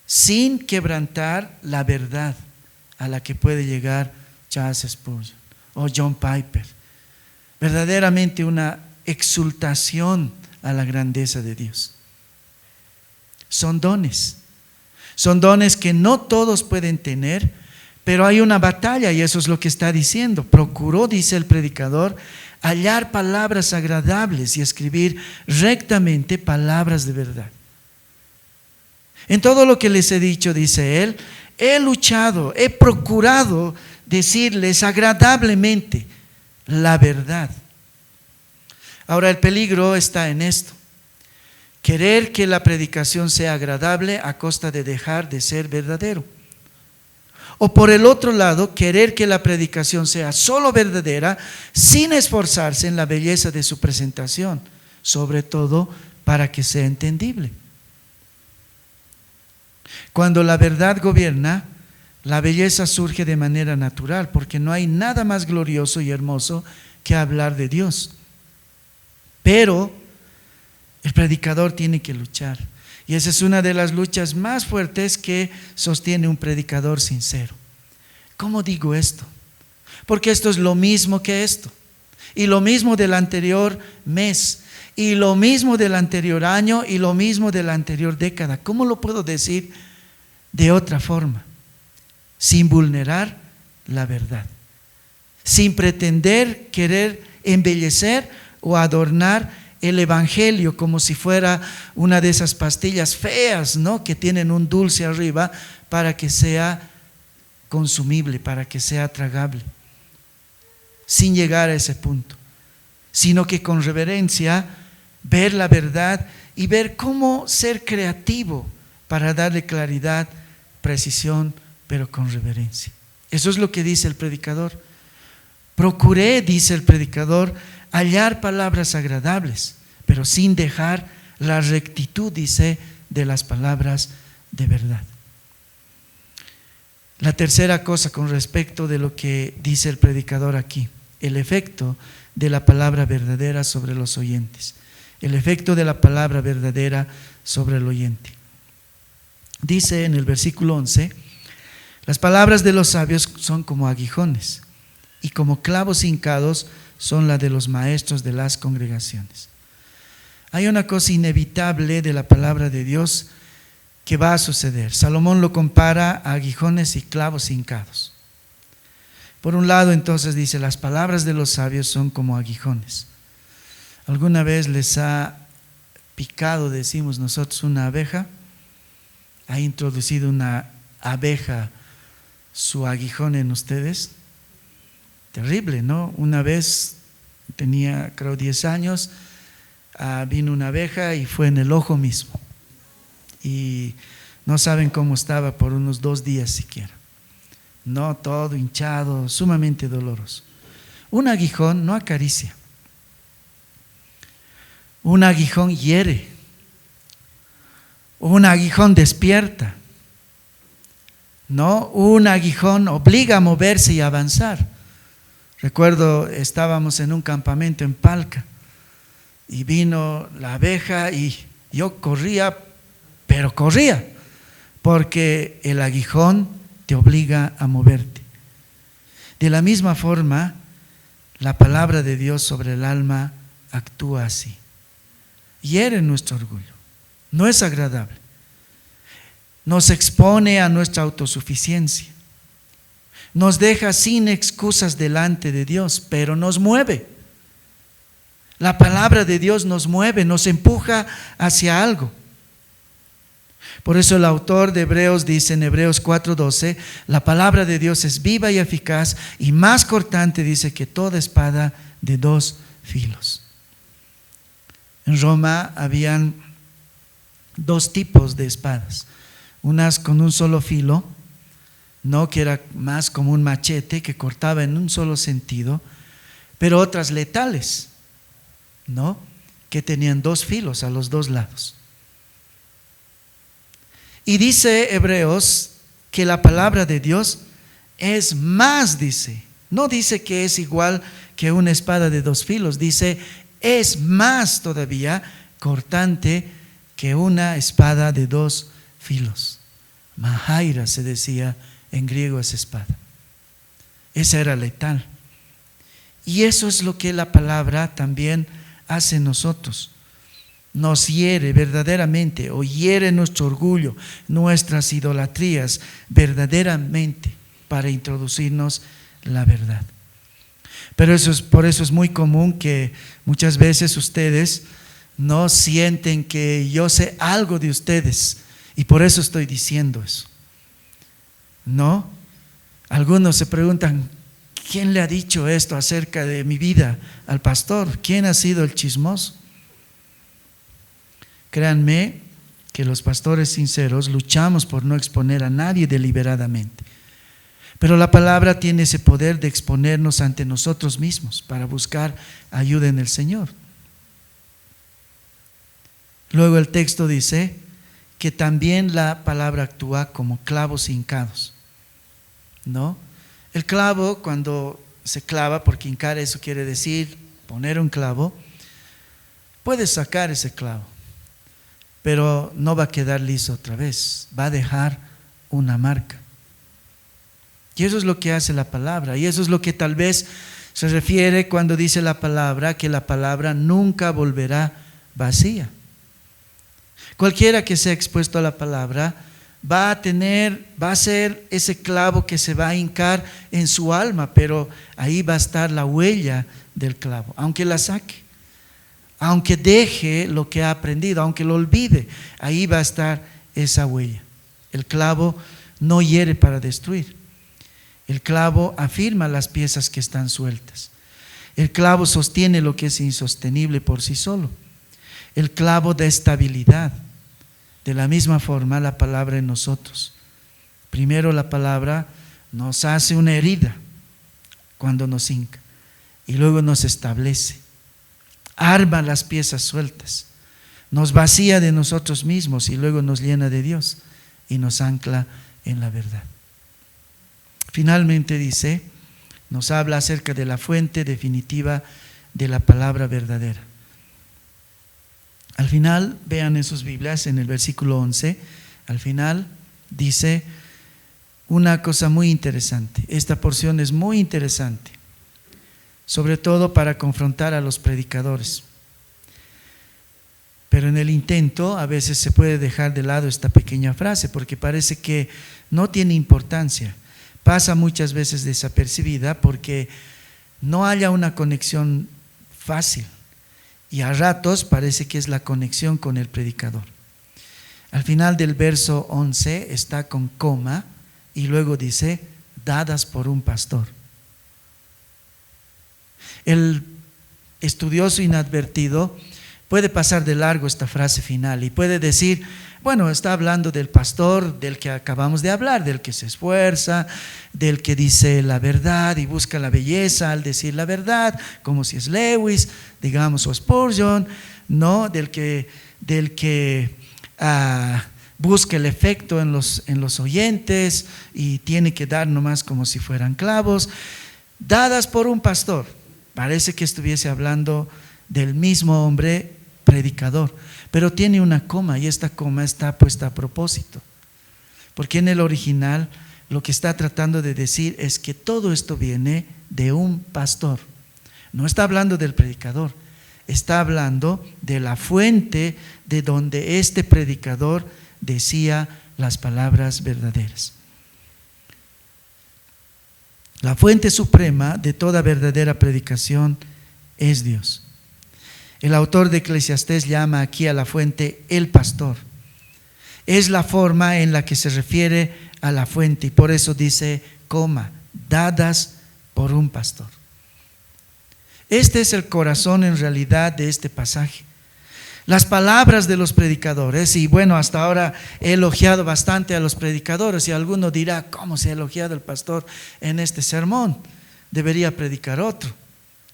sin quebrantar la verdad a la que puede llegar Charles Spurgeon o John Piper. Verdaderamente una exultación a la grandeza de Dios. Son dones que no todos pueden tener, pero hay una batalla, y eso es lo que está diciendo. Procuró, dice el predicador, hallar palabras agradables y escribir rectamente palabras de verdad. En todo lo que les he dicho, dice él, he luchado, he procurado decirles agradablemente la verdad. Ahora, el peligro está en esto: querer que la predicación sea agradable a costa de dejar de ser verdadero, O por el otro lado, querer que la predicación sea solo verdadera sin esforzarse en la belleza de su presentación, sobre todo para que sea entendible. Cuando la verdad gobierna, la belleza surge de manera natural, porque no hay nada más glorioso y hermoso que hablar de Dios. Pero el predicador tiene que luchar. Y esa es una de las luchas más fuertes que sostiene un predicador sincero. ¿Cómo digo esto? Porque esto es lo mismo que esto. Y lo mismo del anterior mes. Y lo mismo del anterior año. Y lo mismo de la anterior década. ¿Cómo lo puedo decir de otra forma? Sin vulnerar la verdad. Sin pretender querer embellecer o adornar el evangelio como si fuera una de esas pastillas feas, ¿no?, que tienen un dulce arriba para que sea consumible, para que sea tragable. Sin llegar a ese punto, sino que con reverencia ver la verdad y ver cómo ser creativo para darle claridad, precisión, pero con reverencia. Eso es lo que dice el predicador. Procuré, dice el predicador, hallar palabras agradables, pero sin dejar la rectitud, dice, de las palabras de verdad. La tercera cosa con respecto de lo que dice el predicador aquí, el efecto de la palabra verdadera sobre los oyentes. El efecto de la palabra verdadera sobre el oyente. Dice en el versículo 11, las palabras de los sabios son como aguijones y como clavos hincados son las de los maestros de las congregaciones. Hay una cosa inevitable de la palabra de Dios que va a suceder. Salomón lo compara a aguijones y clavos hincados. Por un lado, entonces dice, las palabras de los sabios son como aguijones. ¿Alguna vez les ha picado, decimos nosotros, una abeja? ¿Ha introducido una abeja su aguijón en ustedes? Terrible, ¿no? Una vez, tenía creo 10 años, vino una abeja y fue en el ojo mismo. Y no saben cómo estaba por unos 2 días siquiera. No, todo hinchado, sumamente doloroso. Un aguijón no acaricia. Un aguijón hiere. Un aguijón despierta. No, un aguijón obliga a moverse y a avanzar. Recuerdo, estábamos en un campamento en Palca y vino la abeja y yo corría, pero corría, porque el aguijón te obliga a moverte. De la misma forma, la palabra de Dios sobre el alma actúa así. Hiere nuestro orgullo, no es agradable. Nos expone a nuestra autosuficiencia. Nos deja sin excusas delante de Dios, pero nos mueve. La palabra de Dios nos mueve, nos empuja hacia algo. Por eso el autor de Hebreos dice en Hebreos 4:12, la palabra de Dios es viva y eficaz y más cortante, dice, que toda espada de 2 filos. En Roma habían 2 tipos de espadas. Unas con un solo filo, no, que era más como un machete que cortaba en un solo sentido, pero otras letales, ¿no?, que tenían 2 filos a los 2 lados. Y dice Hebreos que la palabra de Dios es más, dice, no dice que es igual que una espada de 2 filos, dice es más todavía cortante que una espada de 2 filos. Mahaira se decía en griego esa espada. Esa era letal. Y eso es lo que la palabra también hace en nosotros. Nos hiere verdaderamente, o hiere nuestro orgullo, nuestras idolatrías verdaderamente, para introducirnos la verdad. Pero por eso es muy común que muchas veces ustedes no sienten que yo sé algo de ustedes, y por eso estoy diciendo eso. ¿No? Algunos se preguntan, ¿quién le ha dicho esto acerca de mi vida al pastor? ¿Quién ha sido el chismoso? Créanme que los pastores sinceros luchamos por no exponer a nadie deliberadamente. Pero la palabra tiene ese poder de exponernos ante nosotros mismos para buscar ayuda en el Señor. Luego el texto dice que también la palabra actúa como clavos hincados, ¿no? El clavo, cuando se clava, porque hincar eso quiere decir poner un clavo, puedes sacar ese clavo, pero no va a quedar liso otra vez, va a dejar una marca. Y eso es lo que hace la palabra, y eso es lo que tal vez se refiere cuando dice la palabra, que la palabra nunca volverá vacía. Cualquiera que sea expuesto a la palabra va a ser ese clavo que se va a hincar en su alma, pero ahí va a estar la huella del clavo, aunque la saque, aunque deje lo que ha aprendido, aunque lo olvide, ahí va a estar esa huella. El clavo no hiere para destruir. El clavo afirma las piezas que están sueltas. El clavo sostiene lo que es insostenible por sí solo. El clavo da estabilidad. De la misma forma, la palabra en nosotros. Primero, la palabra nos hace una herida cuando nos hinca, y luego nos establece, arma las piezas sueltas, nos vacía de nosotros mismos y luego nos llena de Dios y nos ancla en la verdad. Finalmente dice, nos habla acerca de la fuente definitiva de la palabra verdadera. Al final, vean en sus Biblias, en el versículo 11, al final dice una cosa muy interesante. Esta porción es muy interesante, sobre todo para confrontar a los predicadores. Pero en el intento a veces se puede dejar de lado esta pequeña frase porque parece que no tiene importancia. Pasa muchas veces desapercibida porque no haya una conexión fácil. Y a ratos parece que es la conexión con el predicador. Al final del verso 11 está con coma y luego dice, dadas por un pastor. El estudioso inadvertido puede pasar de largo esta frase final y puede decir, bueno, está hablando del pastor del que acabamos de hablar, del que se esfuerza, del que dice la verdad y busca la belleza al decir la verdad, como si es Lewis, digamos, o Spurgeon, ¿no? Del que busca el efecto en los oyentes y tiene que dar nomás como si fueran clavos, dadas por un pastor. Parece que estuviese hablando del mismo hombre predicador, pero tiene una coma y esta coma está puesta a propósito, porque en el original lo que está tratando de decir es que todo esto viene de un pastor. No está hablando del predicador, está hablando de la fuente de donde este predicador decía las palabras verdaderas. La fuente suprema de toda verdadera predicación es Dios. El autor de Eclesiastés llama aquí a la fuente el pastor. Es la forma en la que se refiere a la fuente y por eso dice, coma, dadas por un pastor. Este es el corazón en realidad de este pasaje. Las palabras de los predicadores, y bueno, hasta ahora he elogiado bastante a los predicadores y alguno dirá, ¿cómo se ha elogiado el pastor en este sermón? Debería predicar otro.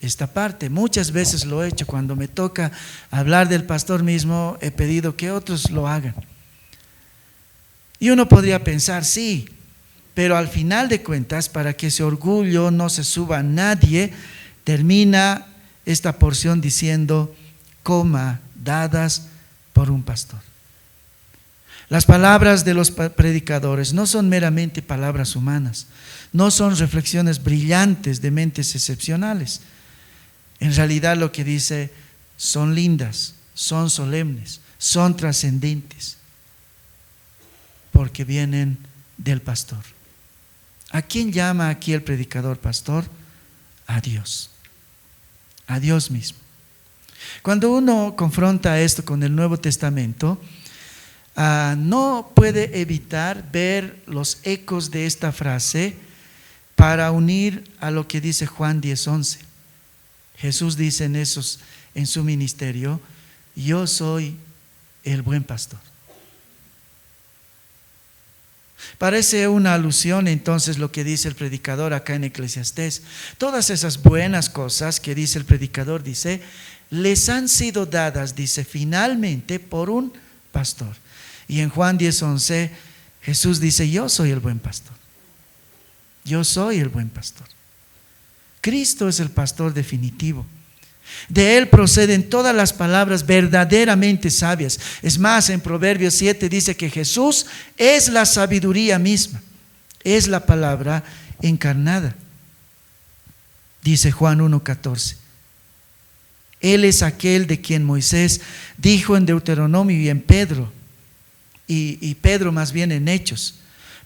Esta parte, muchas veces lo he hecho, cuando me toca hablar del pastor mismo, he pedido que otros lo hagan. Y uno podría pensar, sí, pero al final de cuentas, para que ese orgullo no se suba a nadie, termina esta porción diciendo, coma, dadas por un pastor. Las palabras de los predicadores no son meramente palabras humanas, no son reflexiones brillantes de mentes excepcionales. En realidad lo que dice son lindas, son solemnes, son trascendentes, porque vienen del pastor. ¿A quién llama aquí el predicador pastor? A Dios mismo. Cuando uno confronta esto con el Nuevo Testamento, no puede evitar ver los ecos de esta frase para unir a lo que dice Juan 10:11. Jesús dice en su ministerio, yo soy el buen pastor. Parece una alusión entonces lo que dice el predicador acá en Eclesiastés. Todas esas buenas cosas que dice el predicador, dice, les han sido dadas, dice, finalmente por un pastor. Y en Juan 10:11 Jesús dice, yo soy el buen pastor. Yo soy el buen pastor. Cristo es el pastor definitivo. De Él proceden todas las palabras verdaderamente sabias. Es más, en Proverbios 7 dice que Jesús es la sabiduría misma. Es la palabra encarnada. Dice Juan 1:14. Él es aquel de quien Moisés dijo en Deuteronomio y en Pedro, y Pedro más bien en Hechos: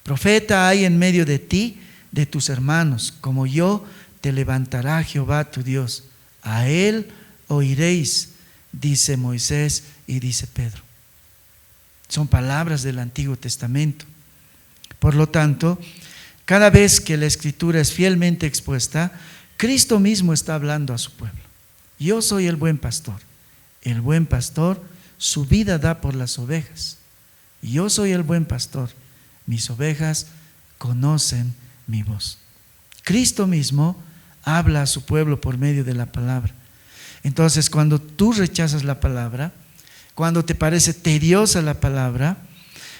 profeta hay en medio de ti, de tus hermanos, como yo te levantará Jehová tu Dios. A Él oiréis, dice Moisés y dice Pedro. Son palabras del Antiguo Testamento. Por lo tanto, cada vez que la Escritura es fielmente expuesta, Cristo mismo está hablando a su pueblo. Yo soy el buen pastor. El buen pastor su vida da por las ovejas. Yo soy el buen pastor. Mis ovejas conocen mi voz. Cristo mismo habla a su pueblo por medio de la palabra. Entonces, cuando tú rechazas la palabra, cuando te parece tediosa la palabra,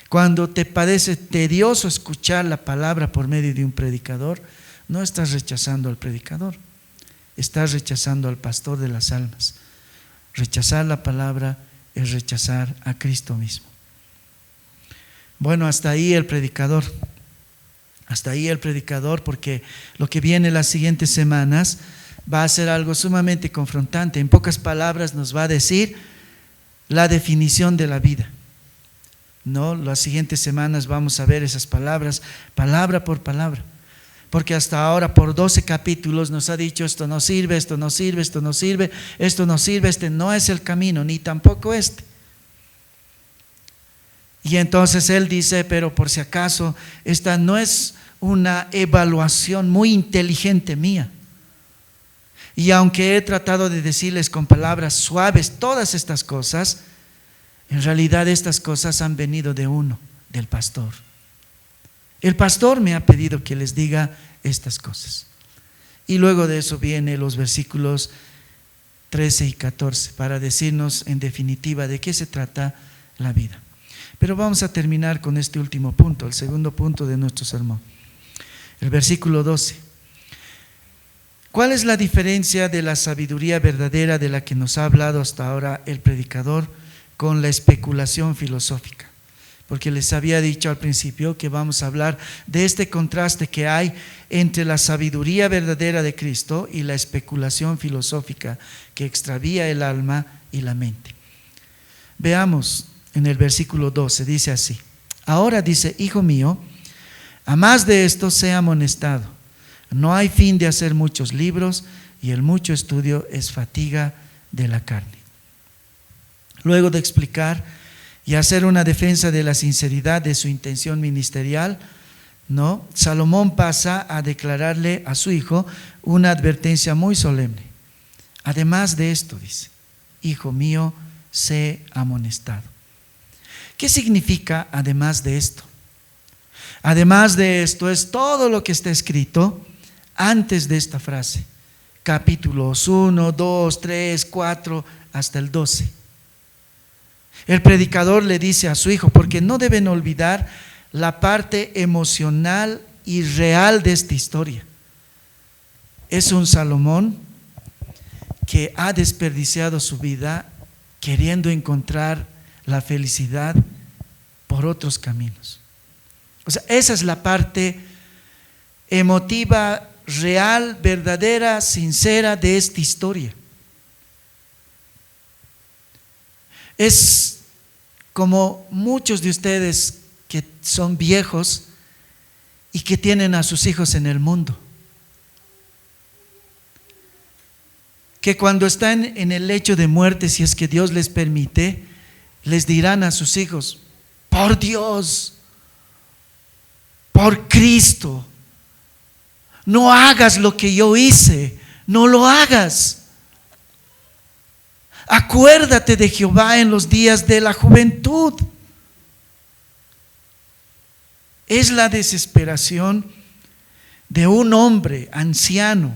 cuando te parece tedioso escuchar la palabra por medio de un predicador, no estás rechazando al predicador, estás rechazando al pastor de las almas. Rechazar la palabra es rechazar a Cristo mismo. Bueno, hasta ahí el predicador. Hasta ahí el predicador, porque lo que viene las siguientes semanas va a ser algo sumamente confrontante. En pocas palabras nos va a decir la definición de la vida. No, las siguientes semanas vamos a ver esas palabras, palabra por palabra. Porque hasta ahora por 12 capítulos nos ha dicho: esto no sirve, esto no sirve, esto no sirve, esto no sirve, este no es el camino, ni tampoco este. Y entonces él dice: pero por si acaso, esta no es una evaluación muy inteligente mía. Y aunque he tratado de decirles con palabras suaves todas estas cosas, en realidad estas cosas han venido de uno, del pastor. El pastor me ha pedido que les diga estas cosas. Y luego de eso vienen los versículos 13 y 14 para decirnos en definitiva de qué se trata la vida. Pero vamos a terminar con este último punto, el segundo punto de nuestro sermón. El versículo 12. ¿Cuál es la diferencia de la sabiduría verdadera de la que nos ha hablado hasta ahora el predicador con la especulación filosófica? Porque les había dicho al principio que vamos a hablar de este contraste que hay entre la sabiduría verdadera de Cristo y la especulación filosófica que extravía el alma y la mente. Veamos en el versículo 12, dice así: ahora, dice, hijo mío, a más de esto sea amonestado. No hay fin de hacer muchos libros, y el mucho estudio es fatiga de la carne. Luego de explicar y hacer una defensa de la sinceridad de su intención ministerial, ¿no?, Salomón pasa a declararle a su hijo una advertencia muy solemne. Además de esto, dice, hijo mío, sé amonestado. ¿Qué significa además de esto? Además de esto es todo lo que está escrito antes de esta frase, capítulos 1, 2, 3, 4, hasta el 12. El predicador le dice a su hijo, porque no deben olvidar la parte emocional y real de esta historia. Es un Salomón que ha desperdiciado su vida queriendo encontrar la felicidad por otros caminos. O sea, esa es la parte emotiva, real, verdadera, sincera de esta historia. Es como muchos de ustedes que son viejos y que tienen a sus hijos en el mundo, que cuando están en el lecho de muerte, si es que Dios les permite, les dirán a sus hijos: por Dios, por Cristo, no hagas lo que yo hice, no lo hagas. Acuérdate de Jehová en los días de la juventud. Es la desesperación de un hombre anciano,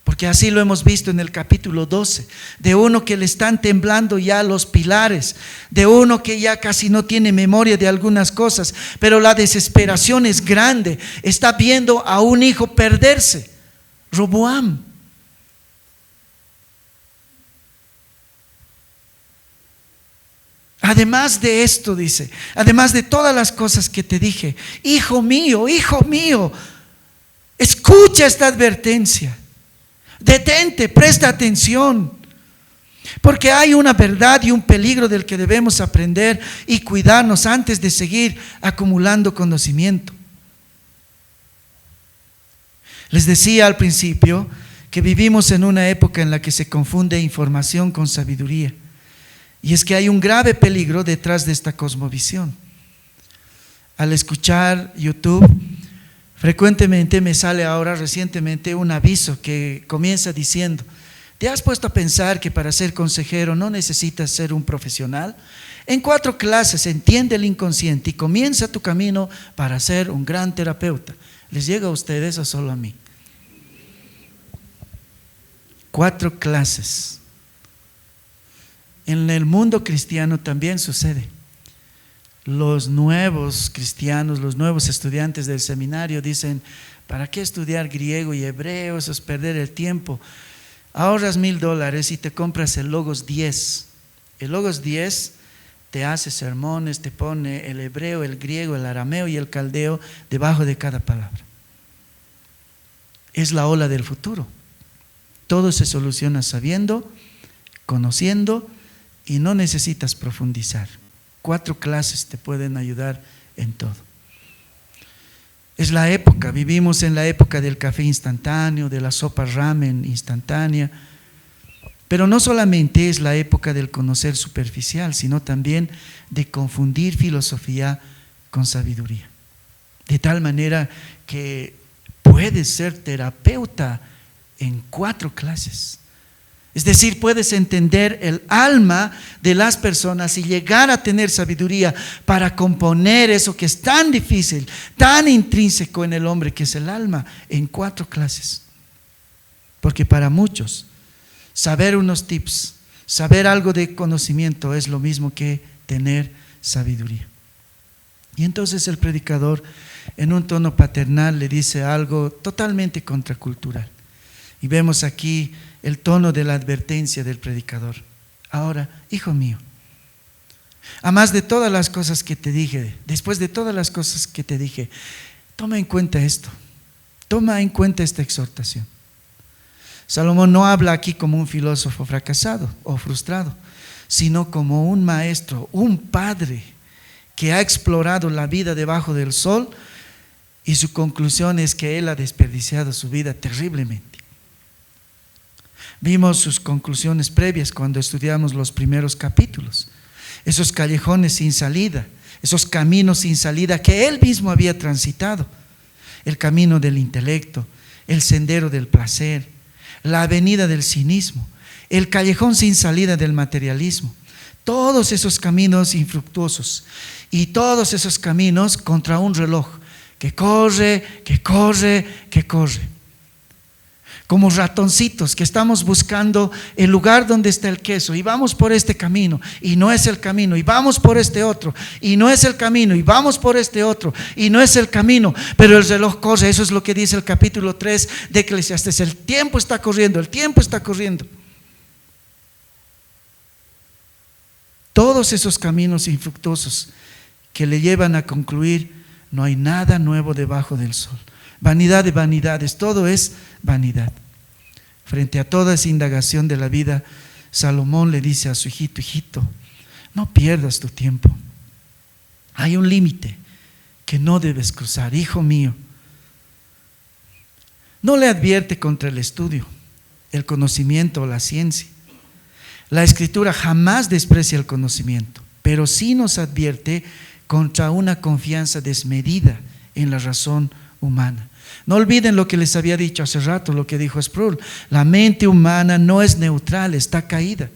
porque así lo hemos visto en el capítulo 12, de uno que le están temblando ya los pilares, de uno que ya casi no tiene memoria de algunas cosas, pero la desesperación es grande. Está viendo a un hijo perderse, Roboam. Además de esto, dice, además de todas las cosas que te dije, hijo mío, escucha esta advertencia. Detente, presta atención, porque hay una verdad y un peligro del que debemos aprender y cuidarnos antes de seguir acumulando conocimiento. Les decía al principio que vivimos en una época en la que se confunde información con sabiduría. Y es que hay un grave peligro detrás de esta cosmovisión. Al escuchar YouTube, frecuentemente me sale ahora recientemente un aviso que comienza diciendo: ¿te has puesto a pensar que para ser consejero no necesitas ser un profesional? En 4 clases entiende el inconsciente y comienza tu camino para ser un gran terapeuta. ¿Les llega a ustedes o solo a mí? 4 clases. En el mundo cristiano también sucede. Los nuevos cristianos, los nuevos estudiantes del seminario dicen: ¿para qué estudiar griego y hebreo? Eso es perder el tiempo. Ahorras $1,000 y te compras el Logos 10. El Logos 10 te hace sermones, te pone el hebreo, el griego, el arameo y el caldeo debajo de cada palabra. Es la ola del futuro. Todo se soluciona sabiendo, conociendo, y no necesitas profundizar. 4 clases te pueden ayudar en todo. Es la época, vivimos en la época del café instantáneo, de la sopa ramen instantánea, pero no solamente es la época del conocer superficial, sino también de confundir filosofía con sabiduría. De tal manera que puedes ser terapeuta en 4 clases. Es decir, puedes entender el alma de las personas y llegar a tener sabiduría para componer eso que es tan difícil, tan intrínseco en el hombre, que es el alma, en 4 clases. Porque para muchos, saber unos tips, saber algo de conocimiento es lo mismo que tener sabiduría. Y entonces el predicador, en un tono paternal, le dice algo totalmente contracultural. Y vemos aquí el tono de la advertencia del predicador. Ahora, hijo mío, a más de todas las cosas que te dije, después de todas las cosas que te dije, toma en cuenta esto, toma en cuenta esta exhortación. Salomón no habla aquí como un filósofo fracasado o frustrado, sino como un maestro, un padre que ha explorado la vida debajo del sol, y su conclusión es que él ha desperdiciado su vida terriblemente. Vimos sus conclusiones previas cuando estudiamos los primeros capítulos. Esos callejones sin salida, esos caminos sin salida que él mismo había transitado. El camino del intelecto, el sendero del placer, la avenida del cinismo, el callejón sin salida del materialismo. Todos esos caminos infructuosos y todos esos caminos contra un reloj que corre, que corre, que corre. Como ratoncitos que estamos buscando el lugar donde está el queso y vamos por este camino y no es el camino, y vamos por este otro y no es el camino, y vamos por este otro y no es el camino, pero el reloj corre. Eso es lo que dice el capítulo 3 de Eclesiastés: el tiempo está corriendo, el tiempo está corriendo. Todos esos caminos infructuosos que le llevan a concluir: no hay nada nuevo debajo del sol. Vanidad de vanidades, todo es vanidad. Frente a toda esa indagación de la vida, Salomón le dice a su hijito: hijito, no pierdas tu tiempo. Hay un límite que no debes cruzar, hijo mío. No le advierte contra el estudio, el conocimiento o la ciencia. La Escritura jamás desprecia el conocimiento, pero sí nos advierte contra una confianza desmedida en la razón humana. No olviden lo que les había dicho hace rato, lo que dijo Sproul: la mente humana no es neutral, está caída.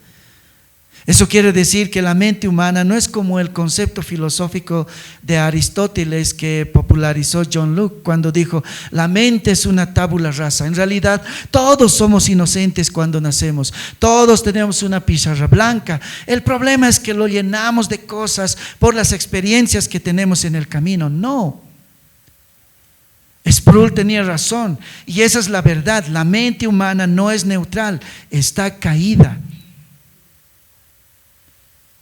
Eso quiere decir que la mente humana no es como el concepto filosófico de Aristóteles que popularizó John Locke cuando dijo: la mente es una tabula rasa. En realidad todos somos inocentes cuando nacemos, todos tenemos una pizarra blanca. El problema es que lo llenamos de cosas por las experiencias que tenemos en el camino. No. Sproul tenía razón, y esa es la verdad. La mente humana no es neutral, está caída.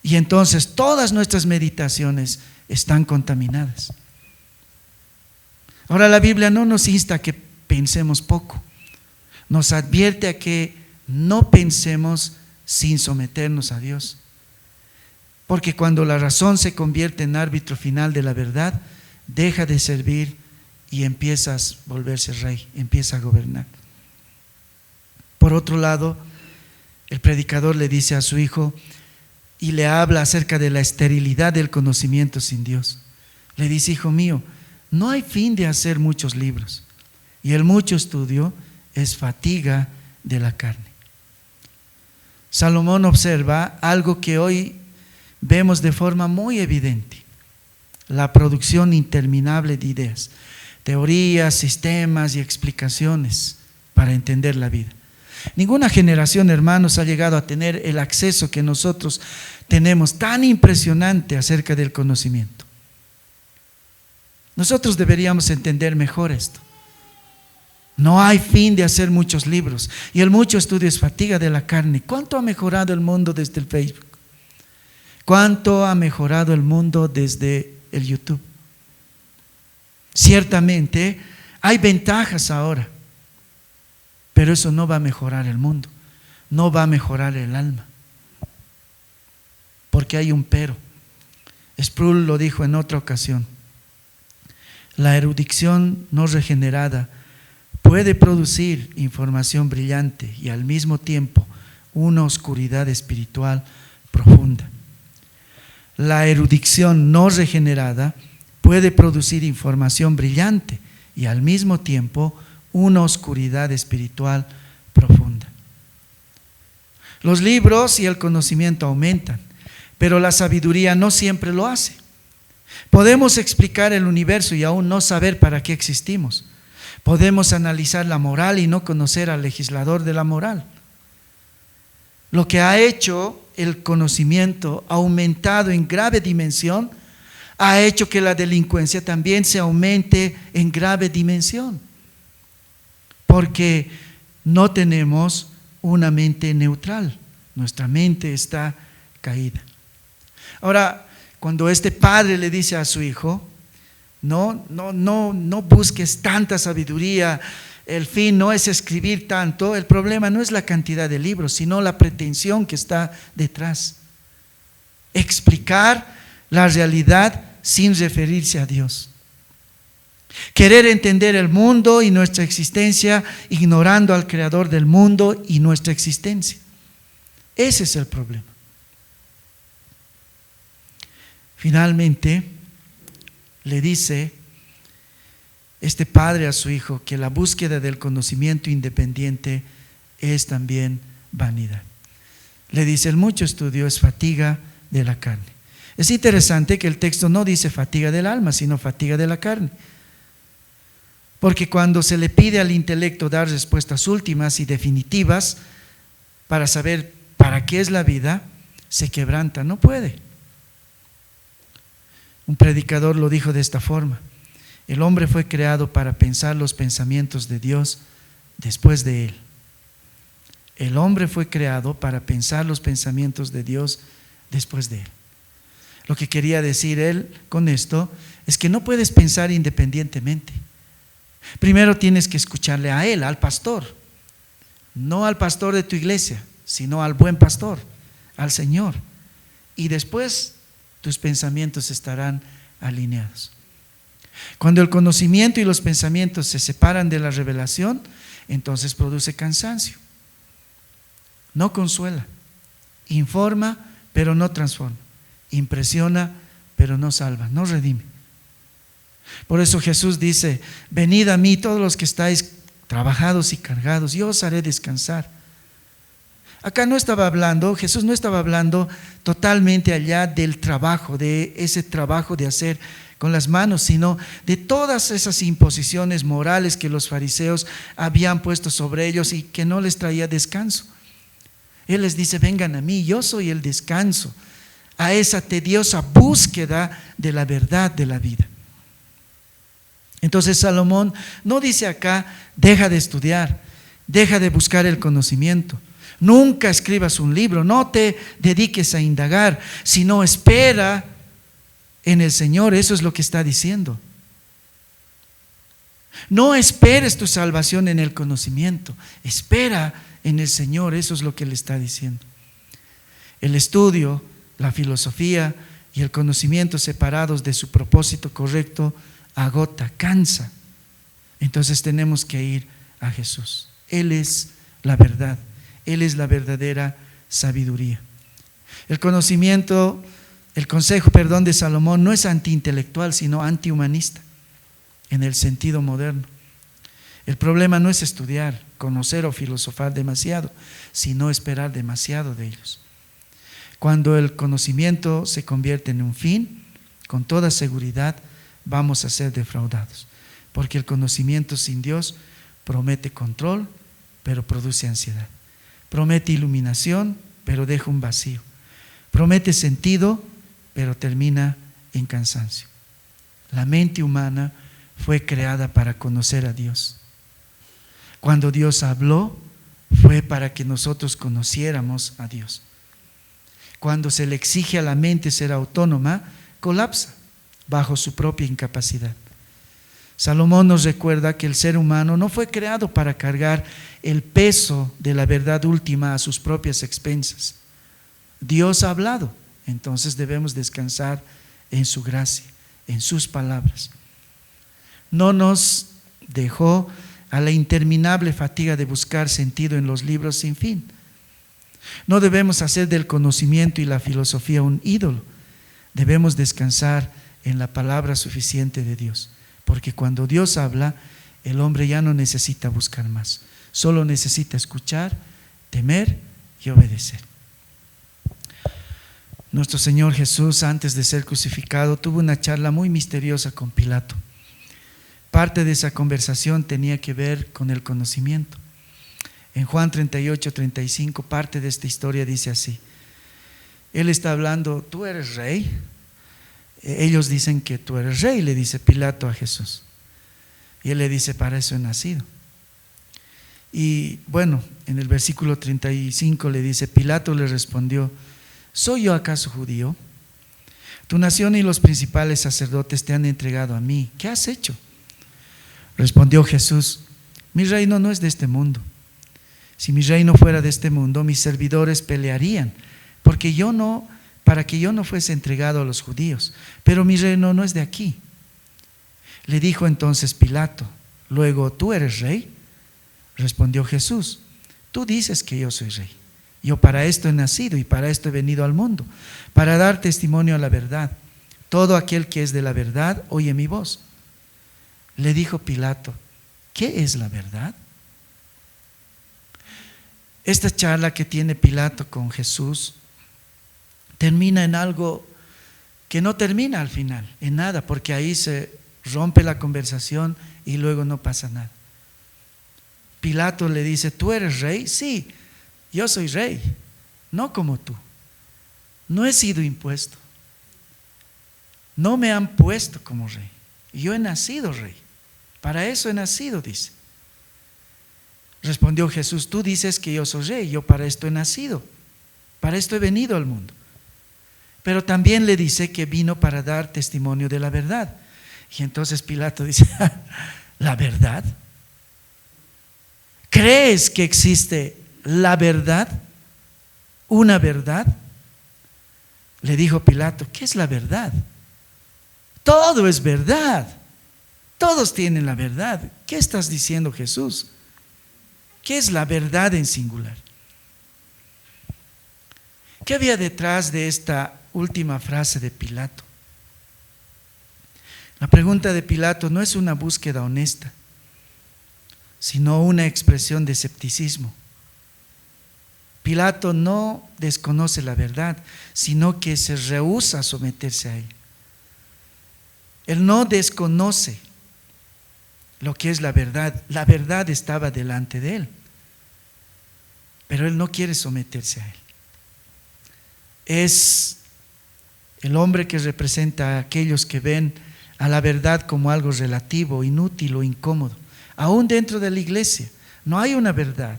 Y entonces todas nuestras meditaciones están contaminadas. Ahora, la Biblia no nos insta a que pensemos poco, nos advierte a que no pensemos sin someternos a Dios. Porque cuando la razón se convierte en árbitro final de la verdad, deja de servir y empieza a volverse rey, empieza a gobernar. Por otro lado, el predicador le dice a su hijo y le habla acerca de la esterilidad del conocimiento sin Dios. Le dice: hijo mío, no hay fin de hacer muchos libros, y el mucho estudio es fatiga de la carne. Salomón observa algo que hoy vemos de forma muy evidente: la producción interminable de ideas, teorías, sistemas y explicaciones para entender la vida. Ninguna generación, hermanos, ha llegado a tener el acceso que nosotros tenemos tan impresionante acerca del conocimiento. Nosotros deberíamos entender mejor esto. No hay fin de hacer muchos libros, y el mucho estudio es fatiga de la carne. ¿Cuánto ha mejorado el mundo desde el Facebook? ¿Cuánto ha mejorado el mundo desde el YouTube? Ciertamente hay ventajas ahora, pero eso no va a mejorar el mundo, no va a mejorar el alma, porque hay un pero. Sproul lo dijo en otra ocasión: la erudición no regenerada puede producir información brillante y al mismo tiempo una oscuridad espiritual profunda. La erudición no regenerada puede producir información brillante y al mismo tiempo una oscuridad espiritual profunda. Los libros y el conocimiento aumentan, pero la sabiduría no siempre lo hace. Podemos explicar el universo y aún no saber para qué existimos. Podemos analizar la moral y no conocer al legislador de la moral. Lo que ha hecho el conocimiento aumentado en grave dimensión ha hecho que la delincuencia también se aumente en grave dimensión, porque no tenemos una mente neutral, nuestra mente está caída. Ahora, cuando este padre le dice a su hijo: no busques tanta sabiduría, el fin no es escribir tanto, el problema no es la cantidad de libros, sino la pretensión que está detrás. Explicar la realidad sin referirse a Dios. Querer entender el mundo y nuestra existencia ignorando al creador del mundo y nuestra existencia. Ese es el problema. Finalmente, le dice este padre a su hijo que la búsqueda del conocimiento independiente es también vanidad. Le dice: el mucho estudio es fatiga de la carne. Es interesante que el texto no dice fatiga del alma, sino fatiga de la carne. Porque cuando se le pide al intelecto dar respuestas últimas y definitivas para saber para qué es la vida, se quebranta, no puede. Un predicador lo dijo de esta forma: el hombre fue creado para pensar los pensamientos de Dios después de él. El hombre fue creado para pensar los pensamientos de Dios después de él. Lo que quería decir él con esto es que no puedes pensar independientemente. Primero tienes que escucharle a él, al pastor, no al pastor de tu iglesia, sino al buen pastor, al Señor, y después tus pensamientos estarán alineados. Cuando el conocimiento y los pensamientos se separan de la revelación, entonces produce cansancio. No consuela, informa pero no transforma, impresiona pero no salva, no redime. Por eso Jesús dice: venid a mí todos los que estáis trabajados y cargados, yo os haré descansar. Acá no estaba hablando, Jesús no estaba hablando totalmente allá del trabajo, de ese trabajo de hacer con las manos, sino de todas esas imposiciones morales que los fariseos habían puesto sobre ellos y que no les traía descanso. Él les dice: vengan a mí, yo soy el descanso a esa tediosa búsqueda de la verdad de la vida. Entonces Salomón no dice acá: deja de estudiar, deja de buscar el conocimiento, nunca escribas un libro, no te dediques a indagar, sino espera en el Señor. Eso es lo que está diciendo. No esperes tu salvación en el conocimiento, espera en el Señor. Eso es lo que le está diciendo. El estudio, la filosofía y el conocimiento separados de su propósito correcto agota, cansa. Entonces tenemos que ir a Jesús. Él es la verdad, Él es la verdadera sabiduría. El consejo de Salomón no es antiintelectual, sino antihumanista en el sentido moderno. El problema no es estudiar, conocer o filosofar demasiado, sino esperar demasiado de ellos. Cuando el conocimiento se convierte en un fin, con toda seguridad vamos a ser defraudados, porque el conocimiento sin Dios promete control, pero produce ansiedad. Promete iluminación, pero deja un vacío. Promete sentido, pero termina en cansancio. La mente humana fue creada para conocer a Dios. Cuando Dios habló, fue para que nosotros conociéramos a Dios. Cuando se le exige a la mente ser autónoma, colapsa bajo su propia incapacidad. Salomón nos recuerda que el ser humano no fue creado para cargar el peso de la verdad última a sus propias expensas. Dios ha hablado, entonces debemos descansar en su gracia, en sus palabras. No nos dejó a la interminable fatiga de buscar sentido en los libros sin fin. No debemos hacer del conocimiento y la filosofía un ídolo. Debemos descansar en la palabra suficiente de Dios, porque cuando Dios habla, el hombre ya no necesita buscar más, solo necesita escuchar, temer y obedecer. Nuestro Señor Jesús, antes de ser crucificado, tuvo una charla muy misteriosa con Pilato. Parte de esa conversación tenía que ver con el conocimiento. En Juan 38-35, parte de esta historia dice así: Él está hablando: ¿tú eres rey? Ellos dicen que tú eres rey, le dice Pilato a Jesús. Y él le dice: para eso he nacido. Y bueno, en el versículo 35 le dice: Pilato le respondió: ¿soy yo acaso judío? Tu nación y los principales sacerdotes te han entregado a mí. ¿Qué has hecho? Respondió Jesús: mi reino no es de este mundo. Si mi reino fuera de este mundo, mis servidores pelearían para que yo no fuese entregado a los judíos. Pero mi reino no es de aquí. Le dijo entonces Pilato: luego, ¿tú eres rey? Respondió Jesús: tú dices que yo soy rey. Yo para esto he nacido y para esto he venido al mundo, para dar testimonio a la verdad. Todo aquel que es de la verdad oye mi voz. Le dijo Pilato: ¿qué es la verdad? Esta charla que tiene Pilato con Jesús termina en algo que no termina al final, en nada, porque ahí se rompe la conversación y luego no pasa nada. Pilato le dice: ¿tú eres rey? Sí, yo soy rey, no como tú. No he sido impuesto, no me han puesto como rey. Yo he nacido rey, para eso he nacido, dice. Respondió Jesús: tú dices que yo soy rey, yo para esto he nacido, para esto he venido al mundo. Pero también le dice que vino para dar testimonio de la verdad. Y entonces Pilato dice: ¿la verdad? ¿Crees que existe la verdad? ¿Una verdad? Le dijo Pilato: ¿qué es la verdad? Todo es verdad. Todos tienen la verdad. ¿Qué estás diciendo, Jesús? ¿Qué es la verdad en singular? ¿Qué había detrás de esta última frase de Pilato? La pregunta de Pilato no es una búsqueda honesta, sino una expresión de escepticismo. Pilato no desconoce la verdad, sino que se rehúsa a someterse a ella. Él no desconoce lo que es la verdad. La verdad estaba delante de él, pero él no quiere someterse a él. Es el hombre que representa a aquellos que ven a la verdad como algo relativo, inútil o incómodo. Aún dentro de la iglesia no hay una verdad.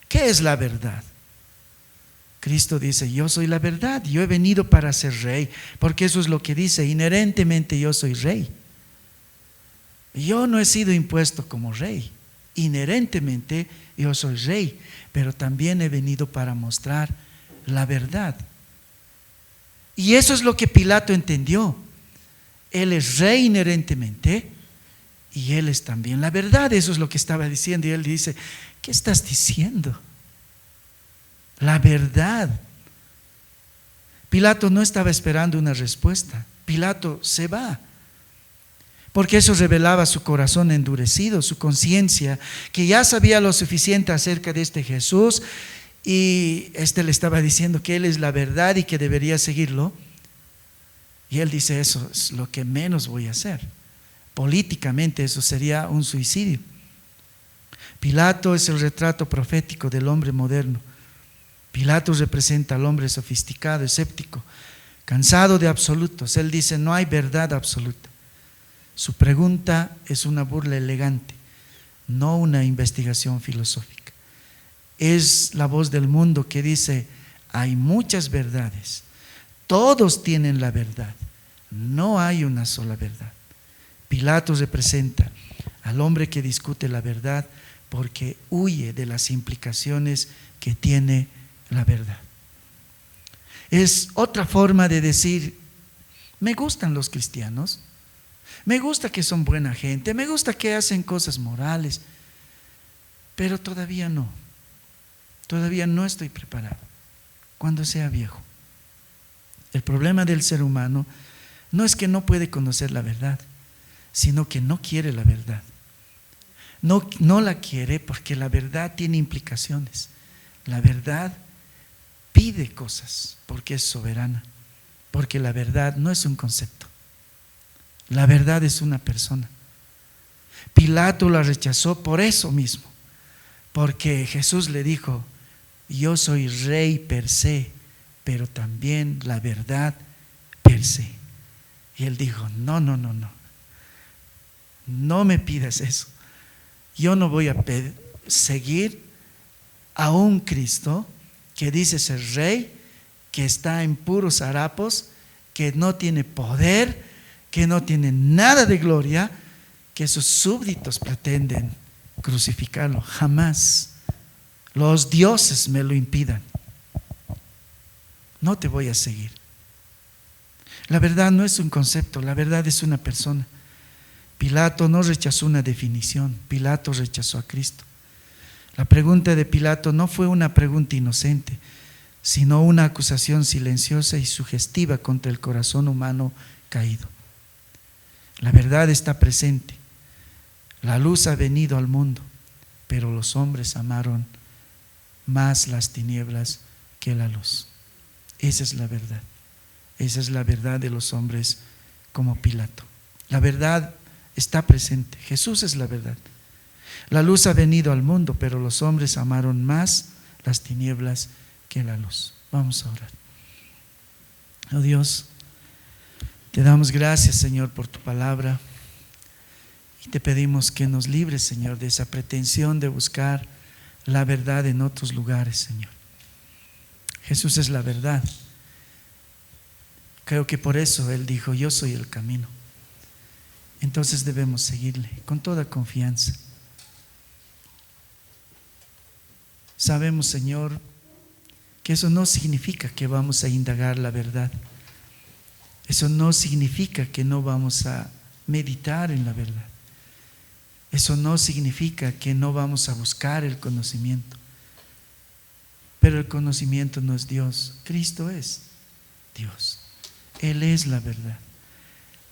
¿Qué es la verdad? Cristo dice: yo soy la verdad, yo he venido para ser rey, porque eso es lo que dice, inherentemente yo soy rey. Yo no he sido impuesto como rey, inherentemente yo soy rey, pero también he venido para mostrar la verdad. Y eso es lo que Pilato entendió. Él es rey inherentemente y él es también la verdad. Eso es lo que estaba diciendo. Y él dice: ¿qué estás diciendo? La verdad. Pilato no estaba esperando una respuesta. Pilato se va, porque eso revelaba su corazón endurecido, su conciencia, que ya sabía lo suficiente acerca de este Jesús, y le estaba diciendo que él es la verdad y que debería seguirlo. Y él dice: eso es lo que menos voy a hacer. Políticamente eso sería un suicidio. Pilato es el retrato profético del hombre moderno. Pilato representa al hombre sofisticado, escéptico, cansado de absolutos. Él dice: no hay verdad absoluta. Su pregunta es una burla elegante, no una investigación filosófica. Es la voz del mundo que dice: hay muchas verdades, todos tienen la verdad, no hay una sola verdad. Pilato representa al hombre que discute la verdad porque huye de las implicaciones que tiene la verdad. Es otra forma de decir: me gustan los cristianos, me gusta que son buena gente, me gusta que hacen cosas morales, pero todavía no estoy preparado. Cuando sea viejo. El problema del ser humano no es que no puede conocer la verdad, sino que no quiere la verdad. No la quiere porque la verdad tiene implicaciones. La verdad pide cosas porque es soberana, porque la verdad no es un concepto. La verdad es una persona. Pilato la rechazó por eso mismo, porque Jesús le dijo: yo soy rey per se, pero también la verdad per se. Y él dijo: no me pidas eso. Yo no voy a seguir a un Cristo que dice ser rey, que está en puros harapos, que no tiene poder, que no tiene nada de gloria, que sus súbditos pretenden crucificarlo. Jamás. Los dioses me lo impidan. No te voy a seguir. La verdad no es un concepto, la verdad es una persona. Pilato no rechazó una definición, Pilato rechazó a Cristo. La pregunta de Pilato no fue una pregunta inocente, sino una acusación silenciosa y sugestiva contra el corazón humano caído. La verdad está presente, la luz ha venido al mundo, pero los hombres amaron más las tinieblas que la luz. Esa es la verdad. Esa es la verdad de los hombres como Pilato. La verdad está presente. Jesús es la verdad. La luz ha venido al mundo, pero los hombres amaron más las tinieblas que la luz. Vamos a orar. Oh Dios, te damos gracias, Señor, por tu palabra, y te pedimos que nos libres, Señor, de esa pretensión de buscar la verdad en otros lugares, Señor. Jesús es la verdad. Creo que por eso Él dijo: yo soy el camino. Entonces debemos seguirle con toda confianza. Sabemos, Señor, que eso no significa que vamos a indagar la verdad. Eso no significa que no vamos a meditar en la verdad. Eso no significa que no vamos a buscar el conocimiento. Pero el conocimiento no es Dios, Cristo es Dios. Él es la verdad.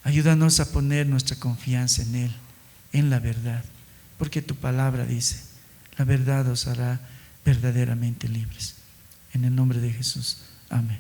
Ayúdanos a poner nuestra confianza en Él, en la verdad, porque tu palabra dice: la verdad os hará verdaderamente libres. En el nombre de Jesús. Amén.